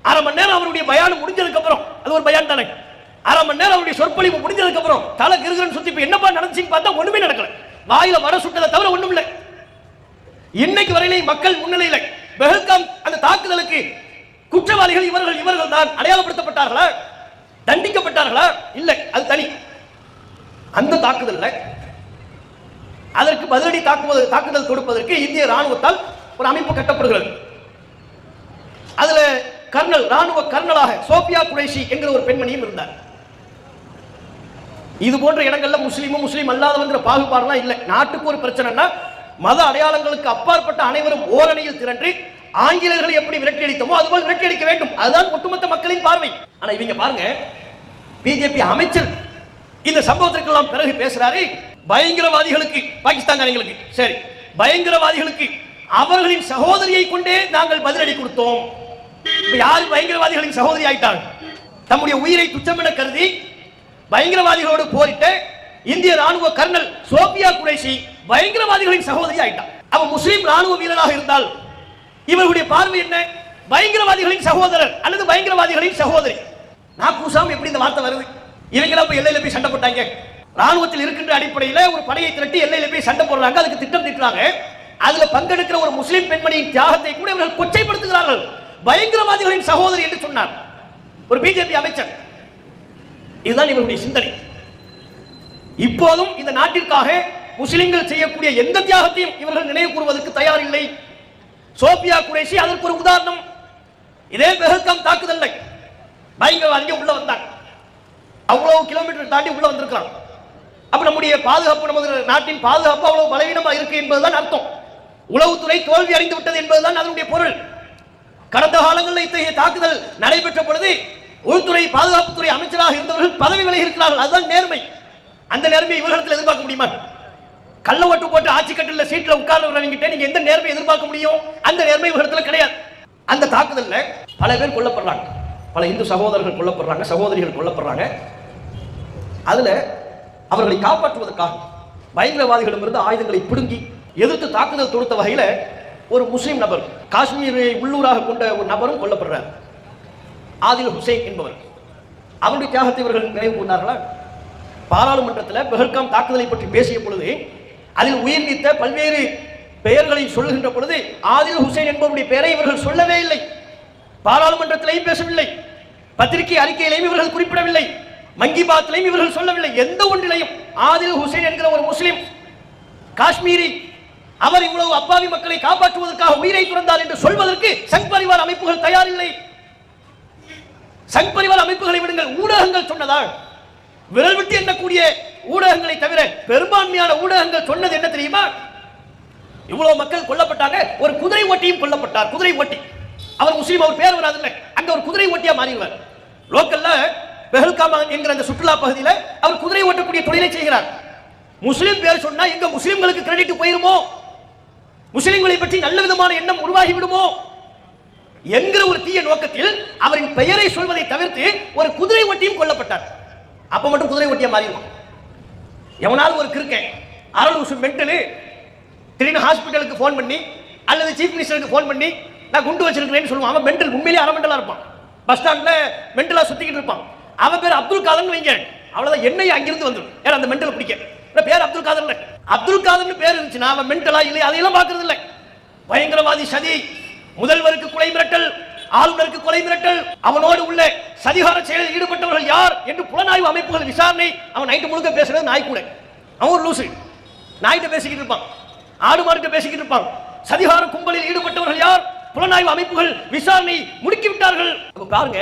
அரை மணி நேரம் அவருடைய பயான் முடிஞ்சதுக்கு அப்புறம், அது ஒரு பயான் தானே, அரை மணி நேரம் அவருடைய சொற்பொழிவு முடிஞ்சதுக்கு அப்புறம் தலை கிருகிறன்னு சுத்தி என்னப்பா நடந்துச்சுன்னு பார்த்தா ஒண்ணுமே நடக்கல. வாயில வட சுட்டதை தவிர ஒண்ணும் இல்லை. இன்னைக்கு வரையிலே மக்கள் முன்னிலையில் பெஹல்காம் அந்த தாக்குதலுக்கு குற்றவாளிகள் இவர்கள் தான் அடையாளப்படுத்தப்பட்டார்களா, தண்டிக்கப்பட்டார்களா? இல்லை, அது தனி. அந்த தாக்குதல்ல அதற்கு பதிலடி தாக்குதல் தொடுப்பதற்கு இந்திய ராணுவத்தால் ஒரு அமைப்பு கட்டப்படுகிறது. அதுல கர்னல், ராணுவ கர்னலாக சோபியா குரேஷி என்கிற ஒரு பெண்மணியும் இருந்தார். இது போன்ற இடங்கள்ல முஸ்லீம் அல்லாதவங்கிற பாகுபாடுலாம் இல்லை. நாட்டுக்கு ஒரு பிரச்சனைனா மத அடையாளங்களுக்கு அப்பாற்பட்ட அனைவரும் ஓரணியில் திரண்டு ஆங்கிலேயர்களை எப்படி விரட்டி அடித்தோமோ அதுபோல் விரட்டி அடிக்க வேண்டும். அதுதான் ஒட்டுமொத்த மக்களின் பார்வை. ஆனா இவங்க பாருங்க, பிஜேபி அமைச்சர் இந்த சம்பவத்திற்கெல்லாம் பிறகு பேசுறாரு, பயங்கரவாதிகளுக்கு, பாகிஸ்தான்காரங்களுக்கு, சரி, பயங்கரவாதிகளுக்கு அவர்களின் சகோதரியை கொண்டே நாங்கள் பதிலடி கொடுத்தோம். யாரு பயங்கரவாதிகளின் சகோதரி ஆயிட்டாங்க? தம்முடைய உயிரை துச்சமென கருதி பயங்கரவாதிகளோடு போரிட்ட இந்திய ராணுவ கர்னல் சோபியா குரேஷி பயங்கரவாதிகளின் சகோதரி ஆயிட்டான். அவன் முஸ்லிம் ராணுவ வீரராக இருந்தால் இவர்களுடைய பார்வை என்ன? பயங்கரவாதிகளின் சகோதரர் அல்லது பயங்கரவாதிகளின் சகோதரி. நான் கூசாம எப்படி இந்த வார்த்தை வருது? இவங்களா போய் எல்லையில போய் சண்டை போட்டாங்க. ராணுவத்தில் இருக்கின்ற அடிப்படையில் ஒரு படையை திரட்டி எல்லையில போய் சண்டை போடுறாங்க, அதுக்கு திட்டம் திட்டுறாங்க. அதுல பங்கெடுக்கிற ஒரு முஸ்லிம் பெண்மணியின் தியாகத்தை கூட இவர்கள் கொச்சைப்படுத்துகிறார்கள். பயங்கரவாதிகளின் சகோதரி என்று சொன்னார் ஒரு பிஜேபி அமைச்சர். இதுதான் இவருடைய சிந்தனை. இப்போதும் இந்த நாட்டிற்காக முஸ்லிம்கள் செய்யக்கூடிய எந்த தியாகத்தையும் இவர்கள் நினைவு கூறுவதற்கு தயார் இல்லை. சோபியா குரேஷி அதற்கு ஒரு உதாரணம். இதே பெஹல்காம் தாக்குதல் பயங்கரவாதிகள் உள்ள வந்தாங்க, அவ்வளவு கிலோமீட்டர் தாண்டி உள்ள வந்திருக்கிறாங்க. அப்ப நம்முடைய பாதுகாப்பு, நமது நாட்டின் பாதுகாப்பு அவ்வளவு பலவீனமா இருக்கு என்பதுதான் அர்த்தம். உளவுத்துறை தோல்வி அடைந்து விட்டது என்பதுதான் அதனுடைய பொருள். கடந்த காலங்களில் இத்தகைய தாக்குதல் நடைபெற்ற பொழுது உள்துறை பாதுகாப்புத்துறை அமைச்சராக இருந்தவர்கள் பதவி விலகி இருக்கிறார்கள். அதுதான் நேர்மை. அந்த நேர்மையை இவர்களிடத்தில் எதிர்பார்க்க முடியுமா? கள்ள ஓட்டு போட்டு ஆட்சி கட்டில சீட்ல உட்கார்ந்தவங்கிட்ட நீங்க எந்த நேர்மை எதிர்பார்க்க முடியும்? அந்த நேர்மை இவர்களிடத்தில் கிடையாது. அந்த தாக்குதல்ல பல பேர் கொல்லப்படுறாங்க, பல இந்து சகோதரர்கள் கொல்லப்படுறாங்க, சகோதரிகள் கொல்லப்படுறாங்க. அதுல அவர்களை காப்பாற்றுவதற்காக பயங்கரவாதிகளிடமிருந்து ஆயுதங்களை பிடுங்கி எதிர்த்து தாக்குதல் தொடுத்த வகையில ஒரு முஸ்லிம் நபர், காஷ்மீரை உள்ளூராக கொண்ட ஒரு நபரும் கொல்லப்படுறார். ஆதில் ஹுசைன் என்பவர். அவருடைய தியாகத்தை இவர்கள் நினைவு கூர்ந்தார்களா? பாராளுமன்றத்தில் பெஹல்காம் தாக்குதலை பற்றி பேசிய பொழுது அதில் உயிர் நீத்த பல்வேறு பெயர்களை சொல்லுகின்ற பொழுது ஆதில் ஹுசைன் என்பவருடைய பெயரை இவர்கள் சொல்லவே இல்லை. பாராளுமன்றத்திலையும் பேசவில்லை, பத்திரிகை அறிக்கையிலையும் இவர்கள் குறிப்பிடவில்லை, மங்கி பாத்திலையும் இவர்கள் சொல்லவில்லை. எந்த ஒன்றிலையும் ஆதில் ஹுசைன் என்கிற ஒரு முஸ்லிம் காஷ்மீரி, அவர் இவ்வளவு அப்பாவி மக்களை காப்பாற்றுவதற்காக உயிரை துறந்தார் என்று சொல்வதற்கு சங் பரிவார் அமைப்புகள் தயாரில்லை. சங் பரிவார் அமைப்புகளை விடுங்கள், ஊடகங்கள் சொன்னதால், விரல் விட்டு எண்ணக்கூடிய ஊடகங்களை தவிர பெரும்பான்மையான ஊடகங்கள் சொன்னது என்ன தெரியுமா? இவ்வளவு மக்கள் கொல்லப்பட்டாங்க, ஒரு குதிரை ஓட்டியும் கொல்லப்பட்டார். குதிரை ஓட்டி, அவர் முஸ்லீம், அவர் பேர் வராது, அங்க ஒரு குதிரை ஓட்டியா மாறிடுவார். லோக்கல்ல பெஹல்காம் என்கிற அந்த சுற்றுலா பகுதியில் அவர் குதிரை ஓட்டக்கூடிய தொழிலை செய்கிறார். முஸ்லிம் பேர் சொன்னா எங்க முஸ்லிம்களுக்கு கிரெடிட் போயிருமோ, முஸ்லிம்களை பற்றி நல்ல விதமான எண்ணம் உருவாகி விடுமோ என்கிற ஒரு தீய நோக்கத்தில் அவரின் பெயரை சொல்வதை தவிர்த்து ஒரு குதிரை ஓட்டியும் கொல்லப்பட்டார். அப்ப மட்டும் குதிரை ஓட்டியா மாறிடுவான். எவனாலும் ஒரு கிறுக்கன் அரலூசு மென்டலு திடீர்னு ஹாஸ்பிட்டலுக்கு ஃபோன் பண்ணி அல்லது சீஃப் மினிஸ்டருக்கு ஃபோன் பண்ணி நான் குண்டு வச்சிருக்கிறேன்னு சொல்லுவான். அவன் மென்டல், உண்மையிலேயே அரை மென்டலா இருப்பான். பஸ் ஸ்டாண்ட்ல மென்டலா சுத்திக்கிட்டு இருப்பான். அவன் பேர் அப்துல் காதர்னு வைங்க, அவ்வளவுதான் எண்ணெய் அங்கிருந்து வந்துடும். ஏன்னா அந்த மென்டல் பிடிக்க பேர் அப்துல் காதர் இல்ல. அப்துல் காதர்னு பேர் இருந்துச்சுன்னா அவன் மென்டலா இல்லை அதையெல்லாம் பார்க்கறது இல்லை. பயங்கரவாதி, சதி, முதல்வருக்கு கொலை மிரட்டல், ஆளுநருக்கு கொலை மிரட்டல், அவனோடு உள்ள சதிகார செயலில் ஈடுபட்டவர்கள் யார் என்று புலனாய்வு அமைப்புகள் விசாரணை. அவன் நைட்டு முழுக்க பேசுறது நாய் கூட. அவன் ஒரு லூசு, நாய்கிட்ட பேசிக்கிட்டு இருப்பான், ஆடு மாடுகிட்ட பேசிக்கிட்டு இருப்பான். சதிகார கும்பலில் ஈடுபட்டவர்கள் யார், புலனாய்வு அமைப்புகள் விசாரணை முடுக்கி விட்டார்கள். பாருங்க,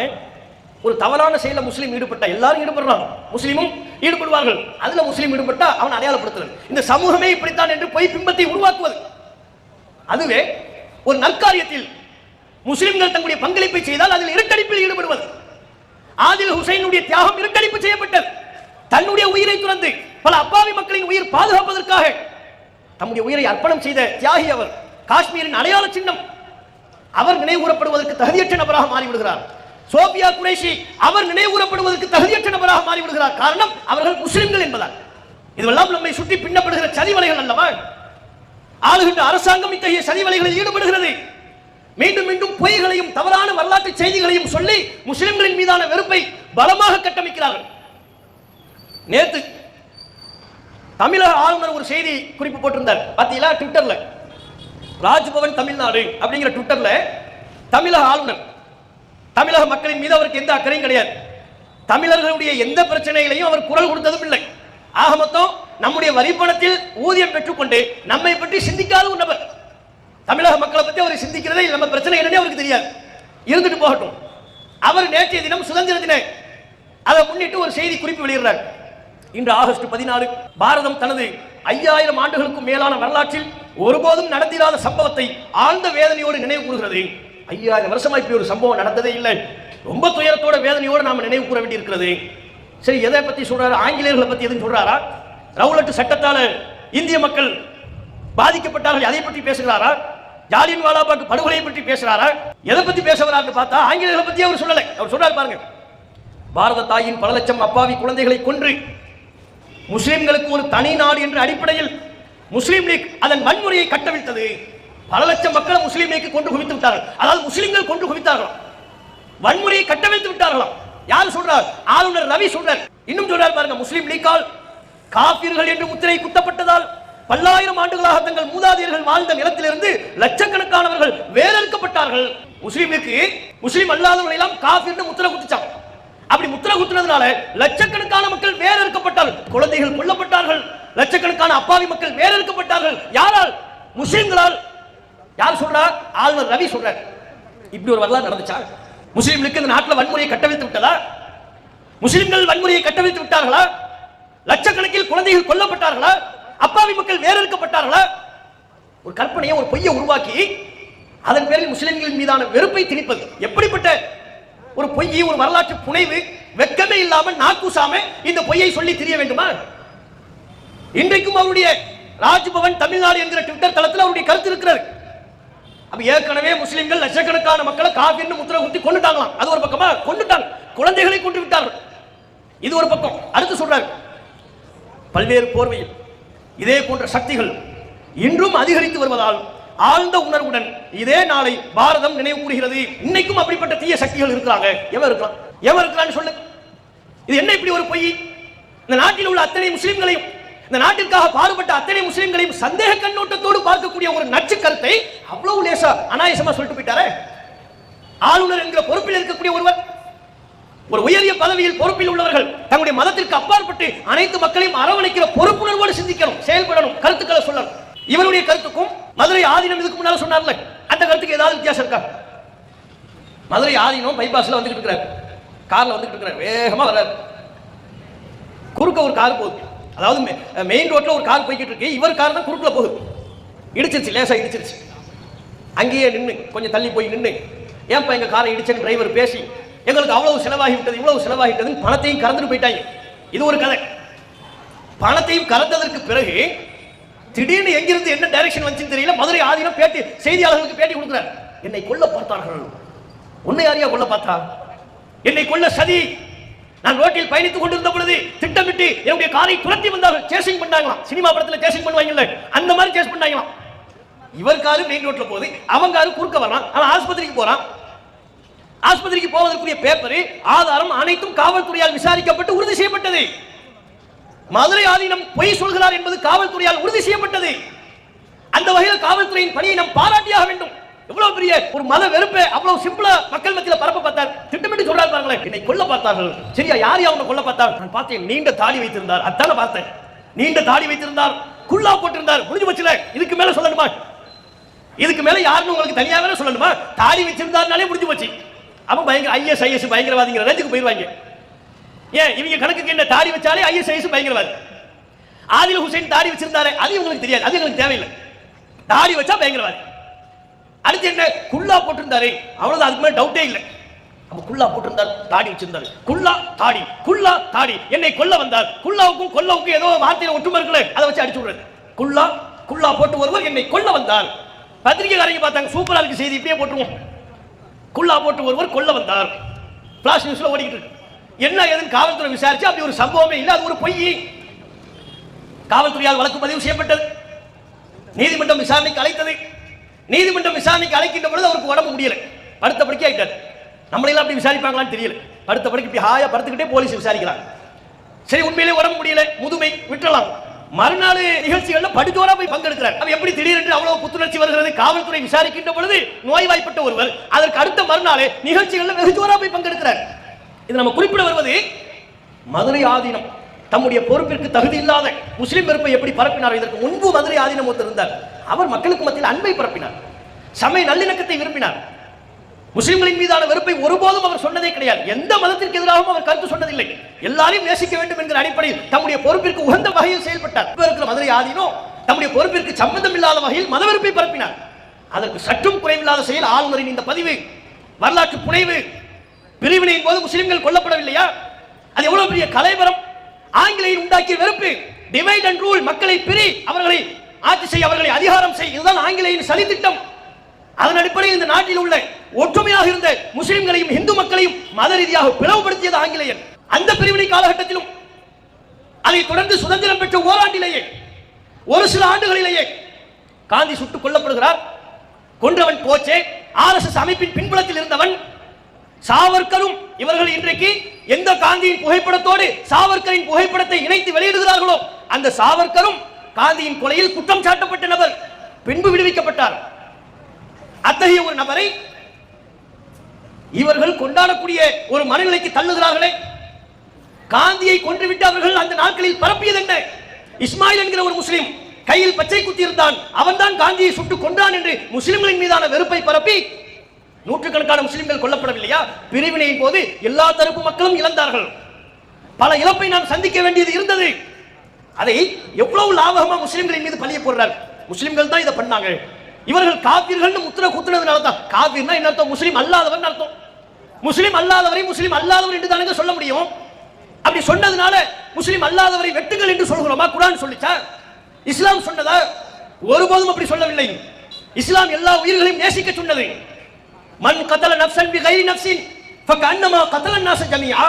ஒரு தவறான செயல முஸ்லீம் ஈடுபட்டா எல்லாரும் ஈடுபடுறாங்க, முஸ்லீமும் ஈடுபடுவார்கள். அதுல முஸ்லீம் ஈடுபட்டா அவன் அடையாளப்படுத்துறது. இந்த சமூகமே இப்படித்தான் என்று பொய் பிம்பத்தை உருவாக்குவது. அதுவே ஒரு நற்காரியத்தில் முஸ்லிம்கள் தங்களுடைய பங்களிப்பை செய்தால் அதில் இரட்டடிப்பில் ஈடுபடுவது. ஆதில் ஹுசைனுடைய தியாகம் இரட்டடிப்பு செய்யப்பட்டது. தன்னுடைய உயிரை துறந்து பல அப்பாவி மக்களின் உயிர் பாதுகாப்பதற்காக தம்முடைய உயிரை அர்ப்பணம் செய்த தியாகி அவர். காஷ்மீரின் அடையாள சின்னம். அவர் நினைவுகூரப்படுவதற்கு தகுதியற்ற நபராக மாறிவிடுகிறார். சோபியா குறைஷி அவர் நினைவுகூரப்படுவதற்கு தகுதியற்ற நபராக மாறிவிடுகிறார். காரணம், அவர்கள் முஸ்லிம்கள் என்பதால். இதுவெல்லாம் நம்மை சுற்றி பின்னப்படுகிற சதிவலைகள் அல்லவா? ஆளுகின்ற அரசாங்கம் இத்தகைய சதிவலைகளில் ஈடுபடுகிறது. மீண்டும் மீண்டும் பொய்களையும் தவறான வரலாற்று செய்திகளையும் சொல்லி முஸ்லிம்களின் மீதான வெறுப்பை பலமாக கட்டமைக்கிறார்கள். நேற்று தமிழக ஆளுநர் ஒரு செய்தி குறிப்பு போட்டிருந்தார், பாத்தீங்களா? ட்விட்டர்ல ராஜ்பவன் தமிழ்நாடு அப்படிங்கிற ட்விட்டர்ல தமிழக ஆளுநர் தமிழக மக்களின் மீது அவருக்கு எந்த அக்கறையும் கிடையாது. தமிழர்களுடைய எந்த பிரச்சனைகளையும் அவர் குரல் கொடுத்ததும் இல்லை. ஆக மொத்தம் நம்முடைய வரி பணத்தில் ஊதியம் பெற்றுக்கொண்டு நம்மை பற்றி சிந்திக்காத ஒரு நபர். தமிழக மக்களை பற்றி அவர் சிந்திக்கிறதே, நம்ம பிரச்சனை என்னன்னே அவருக்கு தெரியாது. இருந்துட்டு போகட்டும். அவர் நேற்றைய தினம் சுதந்திர தினம் அதை முன்னிட்டு ஒரு செய்தி குறிப்பு வெளியிடுறார். இன்று ஆகஸ்ட் 14 பாரதம் தனது 5000 ஆண்டுகளுக்கும் மேலான வரலாற்றில் ஒருபோதும் நடந்திராத சம்பவத்தை ஆழ்ந்த வேதனையோடு நினைவு கூறுகிறது. 5000 வருஷமா இப்படி ஒரு சம்பவம் நடந்ததே இல்லை. ரொம்ப துயரத்தோட வேதனையோடு நாம நினைவு கூற வேண்டி இருக்கிறது. சரி, எதை பத்தி சொல்றாரு? ஆங்கிலேயர்களை பத்தி எதுவும் சொல்றாரா? ரவுலட் சட்டத்தால இந்திய மக்கள் பாதிக்கப்பட்டார்கள், அதை பற்றி பேசுகிறாரா? ஜாலியன் வாலாபாக் படுகொலையை பற்றி பேசுறாரா? எதை பத்தி பேசுகிறார்னு பார்த்தா ஆங்கிலேயர்களை பத்தி அவர் சொல்லலை. அவர் சொல்றாரு பாருங்க, பாரத தாயின் பல லட்சம் அப்பாவி குழந்தைகளை கொன்று முஸ்லிம்களுக்கு ஒரு தனி நாடு என்ற அடிப்படையில் முஸ்லீம் லீக் அதன் வன்முறையை கட்டவிழ்த்தது. பல லட்சம் மக்களை முஸ்லீம் லீக் கொண்டு குவித்து விட்டார்கள். அதாவது முஸ்லிம்கள் கொண்டு குவித்தார்களாம், வன்முறையை கட்டவிழ்த்து விட்டார்களாம். யார் சொல்றார்? ஆளுநர் ரவி சொல்றார். இன்னும் சொல்றார் பாருங்க, முஸ்லீம் லீக்கால் காபிர்கள் என்று முத்திரை குத்தப்பட்டதால் பல்லாயிரம் ஆண்டுகளாக தங்கள் மூதாதையர்கள் வாழ்ந்த நிலத்திலிருந்து லட்சக்கணக்கானவர்கள் வேறறுக்கப்பட்டார்கள். முஸ்லீமுக்கு முஸ்லீம் அல்லாதவர்கள் எல்லாம் காபிர்னு முத்திரை குத்திச்சாங்க. அப்படி முத்திரை குத்துனதுனால லட்சக்கணக்கான மக்கள் வேறறுக்கப்பட்டார்கள், குழந்தைகள் கொல்லப்பட்டார்கள், லட்சக்கணக்கான அப்பாவி மக்கள் வேறறுக்கப்பட்டார்கள். யாரால்? முஸ்லிம்களால். யார் சொல்றார்? ஆளுநர் ரவி சொல்றார். இப்படி ஒரு வரலாறு நடந்துச்சா? முஸ்லிம்களுக்கு இந்த நாட்டில் வன்முறையை கட்டவிழ்த்து விட்டதா? முஸ்லிம்கள் வன்முறையை கட்டவிழ்த்து விட்டார்களா? லட்சக்கணக்கில் குழந்தைகள் கொல்லப்பட்டார்களா? அப்பாவி மக்கள் வேறறுக்கப்பட்டார்களா? ஒரு கற்பனையை, ஒரு பொய்யை உருவாக்கி அதன் பேரில் முஸ்லிம்களின் மீதான வெறுப்பை திணிப்பது எப்படிப்பட்ட ஒரு பொய், ஒரு வரலாற்று புனைவு! வெட்கமே இல்லாமல் நாக்கூசாம இந்த பொய்யை சொல்லி தெரிய வேண்டுமா? இன்றைக்கும் அவருடைய ராஜ்பவன் தமிழ்நாடு என்கிற ட்விட்டர் தளத்தில் அவருடைய கருத்து இருக்கிறது. அப்ப ஏற்கனவே முஸ்லிம்கள் லட்சக்கணக்கான மக்களை காபிர்னு முத்திரை குத்தி கொண்டுட்டாங்களாம். அது ஒரு பக்கமா, கொண்டுட்டாங்க, குழந்தைகளை கொண்டு விட்டார்கள். இது ஒரு பக்கம். அடுத்து சொல்றாரு, பல்வேறு போர்வையில் இதே போன்ற சக்திகள் இன்றும் அதிகரித்து வருவதால் ஆழ்ந்த உணர்வுடன் இதே நாளை பாரதம் நினைவு கூறுகிறது. இன்னைக்கும் அப்படிப்பட்ட தீய சக்திகள் இருக்கிறாங்க. எவன் இருக்கலாம்? எவன் இருக்கிறான்னு சொல்லு. இது என்ன இப்படி ஒரு பொய்? இந்த நாட்டில் உள்ள அத்தனை முஸ்லிம்களையும், இந்த நாட்டிற்காக பாடுபட்ட அத்தனை முஸ்லிம்களையும் சந்தேக கண்ணோட்டத்தோடு பார்க்கக்கூடிய ஒரு நச்சு கருத்தை அவ்வளவு லேசா அனாயசமா சொல்லிட்டு போயிட்டாரே. ஆளுநர் என்கிற பொறுப்பில் இருக்கக்கூடிய ஒருவர், ஒரு உயரிய பதவியில் பொறுப்பில் உள்ளவர்கள் தங்களுடைய மதத்திற்கு அப்பாற்பட்டு அனைத்து மக்களையும் அரவணைக்கிற பொறுப்புணர்வோடு சிந்திக்கணும், செயல்படணும், கருத்துக்களை சொல்லணும். இவருடைய கருத்துக்கும் மதுரை ஆதீனம் இதுக்கு முன்னால சொன்னார்ல, அந்த கருத்துக்கு ஏதாவது வித்தியாசம் இருக்கா? மதுரை ஆதீனம் பைபாஸ்ல வந்துகிட்டு இருக்கிறார், கார்ல வந்துகிட்டு இருக்கிறார், வேகமா வர்றாரு. குறுக்க ஒரு கார் போகுது, அதாவது மெயின் ரோட்ல ஒரு கார் போய்கிட்டு இருக்கு, இவர் கார் தான் குறுக்குல போகுது. இடிச்சிருச்சு, லேசா இடிச்சிருச்சு. அங்கேயே நின்று கொஞ்சம் தள்ளி போய் நின்று, ஏன்பா எங்க காரை இடிச்சேன்னு டிரைவர் பேசி, எங்களுக்கு அவ்வளவு செலவாகி விட்டது, இவ்வளவு செலவாகிட்டதுன்னு பணத்தையும் கறந்துட்டு போயிட்டாங்க. இது ஒரு கதை. பணத்தையும் கலந்ததற்கு பிறகு திடீர்னு எங்கிருந்து என்ன டைரக்ஷன் வந்துச்சுன்னு தெரியல, மதுரை ஆதீனம் பேட்டி செய்தியாளர்களுக்கு பேட்டி கொடுக்கிறார். என்னை கொல்ல பார்த்தார்கள். உன்னை யாரையா கொல்ல பார்த்தா? என்னை கொல்ல சதி. நான் ரோட்டில் பயணித்துக் கொண்டிருந்த பொழுது திட்டமிட்டு என்னுடைய காரை துரத்தி வந்தார்கள். சேசிங் பண்ணாங்களாம். சினிமா படத்துல சேசிங் பண்ணுவாங்கல்ல, அந்த மாதிரி சேஸ் பண்ணாங்களாம். இவர் காரு மெயின் ரோட்ல போகுது, அவங்க காரு குறுக்க வரான். அவன் ஆஸ்பத்திரிக்கு போறான். ஆஸ்பத்திரிக்கு போவதற்குரிய பேப்பர் ஆதாரம் அனைத்தும் காவல்துறையால் விசாரிக்கப்பட்டு உறுதி செய்யப்பட்டது. மதுரை ஆதீனம் பொய் சொல்கிறார் என்பது காவல்துறையால் உறுதி செய்யப்பட்டது. அந்த வகையில் காவல்துறையின் பணியை நாம் பாராட்டியாக வேண்டும். எவ்வளவு பெரிய ஒரு மத வெறுப்பை அவ்வளவு சிம்பிளா மக்கள் மத்தியில பரப்ப பார்த்தார். திட்டமிட்டு சொல்றாரு பாருங்களேன், என்னை கொல்ல பார்த்தார்கள். சரியா, யார் அவனை கொல்ல பார்த்தார்? நான் பார்த்தேன், நீண்ட தாடி வைத்திருந்தார். அதான பார்த்தேன், நீண்ட தாடி வைத்திருந்தார், குல்லா போட்டிருந்தார். முடிஞ்சு போச்சுல, இதுக்கு மேல சொல்லணுமா? இதுக்கு மேல யாருன்னு உங்களுக்கு தனியாவே சொல்லணுமா? தாடி வச்சிருந்தாருனாலே முடிஞ்சு போச்சு. அவன் பயங்கர ஐஎஸ் ஐஎஸ் பயங்கரவாதிங்கிற ரேஞ்சுக்கு போயிருவாங்க. ஏன் இவங்க கணக்குக்கு என்ன தாடி வச்சாலே ஐஎஸ் ஐஎஸ் பயங்கரவாதி. ஆதில் ஹுசைன் தாடி வச்சிருந்தாரு, அது உங்களுக்கு தெரியாது, அது எங்களுக்கு தேவையில்லை. தாடி வச்சா பயங்கரவாதி. அடுத்து என்ன, குல்லா போட்டிருந்தாரு, அவ்வளவுதான், அதுக்கு மேல டவுட்டே இல்லை. அப்ப குல்லா போட்டிருந்தார், தாடி வச்சிருந்தாரு, குல்லா தாடி, குல்லா தாடி, என்னை கொல்ல வந்தார். குல்லாவுக்கும் கொல்லவுக்கும் ஏதோ வார்த்தையில ஒற்றுமை இருக்குல்ல, அதை வச்சு அடிச்சு விடுறது. குல்லா குல்லா போட்டு ஒருவர் என்னை கொல்ல வந்தார். பத்திரிகைக்காரங்க பார்த்தாங்க, சூப்பரா இருக்கு செய்தி, இப்படியே போட்டுருவோம். குல்லா போட்டு ஒருவர் கொல்ல வந்தார், பிளாஷ் நியூஸ்ல ஓடிக்கிட்டு இருக்கு. என்ன ஏதுன்னு காவல்துறை விசாரிச்சு அப்படி ஒரு சம்பவமே இல்லை, அது ஒரு பொய். காவல்துறையால் வழக்கு பதிவு செய்யப்பட்டது. நீதிமன்றம் விசாரணைக்கு அழைத்தது. நீதிமன்றம் விசாரணைக்கு அழைக்கின்ற பொழுது அவருக்கு உடம்பு முடியல, படுத்த படுக்கை ஆயிட்டார். நம்மளெல்லாம் அப்படி விசாரிப்பாங்களான்னு தெரியல. படுத்த படுக்கை இப்படி ஹாயா படுத்துக்கிட்டே போலீஸ் விசாரிக்கிறாங்க. சரி, உண்மையிலே உடம்பு முடியல, முதுமை, விட்டுறலாம். மறுநாள் நிகழ்ச்சிகள்ல படுஜோரா போய் பங்கெடுக்கிறார். அவ எப்படி திடீரென்று அவ்வளவு புத்துணர்ச்சி வருகிறது? காவல்துறை விசாரிக்கின்ற பொழுது நோய்வாய்ப்பட்ட ஒருவர் அதற்கு அடுத்த மறுநாள் நிகழ்ச்சிகள்ல வெகு ஜோரா போய் பங்கெடுக்கிறார். இது நம்ம குறிப்பிட வருவது, மதுரை ஆதீனம் தம்முடைய பொறுப்பிற்கு தகுதி இல்லாத முஸ்லிம் வெறுப்பை எப்படி பரப்பினார்? இதற்கு முன்பு மதுரை ஆதீனம் ஒருத்தர் இருந்தார். அவர் மக்களுக்கு மத்தியில் அன்பை பரப்பினார், சமய நல்லிணக்கத்தை விரும்பினார். முஸ்லிம்களின் மீதான வெறுப்பை ஒருபோதும் அவர் சொன்னதே கிடையாது. எந்த மதத்திற்கு எதிராகவும் அவர் கருத்து சொன்னதில்லை. எல்லாரையும் நேசிக்க வேண்டும் என்கிற அடிப்படையில் தம்முடைய பொறுப்பிற்கு உகந்த வகையில் செயல்பட்டார். இப்ப இருக்கிற மதுரை ஆதீனம் தம்முடைய பொறுப்பிற்கு சம்பந்தம் இல்லாத வகையில் மதவெறுப்பை பரப்பினார். அதற்கு சற்றும் குறைவில்லாத செயல் ஆளுநரின் இந்த பதிவு, வரலாற்று புனைவு. பிரிவினையின் போது முஸ்லிம்கள் கொல்லப்படவில்லையா? அது எவ்வளவு பெரிய கலைவரம்! ஆங்கிலேயர் உண்டாக்கிய வெறுப்பு, டிவைட் அண்ட் ரூல், மக்களை பிரி, அவர்களை ஆட்சி செய்ய, அவர்களை அதிகாரம் செய், இதுதான் ஆங்கிலேயரின் சதி திட்டம். அதன் அடிப்படையில் இந்த நாட்டில் உள்ள ஒற்றுமையாக இருந்த முஸ்லிம்களையும் இந்து மக்களையும் மத ரீதியாக பிளவுபடுத்தியது ஆங்கிலேயர். அந்த பிரிவினை காலகட்டத்திலும் அதை தொடர்ந்து சுதந்திரம் பெற்ற ஓராண்டிலேயே, ஒரு சில ஆண்டுகளிலேயே காந்தி சுட்டுக் கொல்லப்படுகிறார். கொன்றவன் கோச்சே, RSS அமைப்பின் பின்புலத்தில் இருந்தவன் சாவர்கரும். இவர்கள் இன்றைக்கு எந்த காந்தியின் புகைப்படத்தோடு சாவர்கரின் புகைப்படத்தை இணைத்து வெளியிடுகிறார்களோ, அந்த சாவர்கரும் காந்தியின் கொலையில் குற்றம் சாட்டப்பட்ட நபர், பின்பு விடுவிக்கப்பட்டார். அத்தகைய ஒரு நபரை இவர்கள் கொண்டாடக்கூடிய ஒரு மனநிலைக்கு தள்ளுகிறார்களே. காந்தியை கொன்றுவிட்டு அவர்கள் அந்த நாட்களில் பரப்பியது என்ன? இஸ்மாயில் என்கிற ஒரு முஸ்லிம் கையில் பச்சை குத்தி இருந்தான், அவன் தான் காந்தியை சுட்டுக் கொண்டான் என்று முஸ்லிம்களின் மீதான வெறுப்பை பரப்பி நூற்றுக்கணக்கான முஸ்லிம்கள் கொல்லப்படவில்லையா? பிரிவினையின் போது எல்லா தரப்பு மக்களும் இழந்தார்கள். பல இழப்பை நாம் சந்திக்க வேண்டியது இருந்தது. அதை எவ்வளவு லாபகமா முஸ்லிம்களின் மீது பழிய போடுறார். முஸ்லிம்கள் தான் இதை பண்ணாங்க, இவர்கள் காபிர்கள் முத்திர குத்துனதுனால தான். காபிர்னா என்ன அர்த்தம்? முஸ்லிம் அல்லாதவர் அர்த்தம். முஸ்லிம் அல்லாதவரை முஸ்லிம் அல்லாதவர் என்று தானே சொல்ல முடியும். அப்படி சொன்னதுனால முஸ்லிம் அல்லாதவரை வெட்டுங்கள் என்று சொல்கிறோமா? குர்ஆன் சொல்லிச்சா? இஸ்லாம் சொன்னதா? ஒருபோதும் அப்படி சொல்லவில்லை. இஸ்லாம் எல்லா உயிர்களையும் நேசிக்க சொன்னது. மன் கதல நஃப்ஸன் பிகைரி நஃப்ஸின் ஃபகஅன்னமா கதலன் நாஸ ஜமீஆ.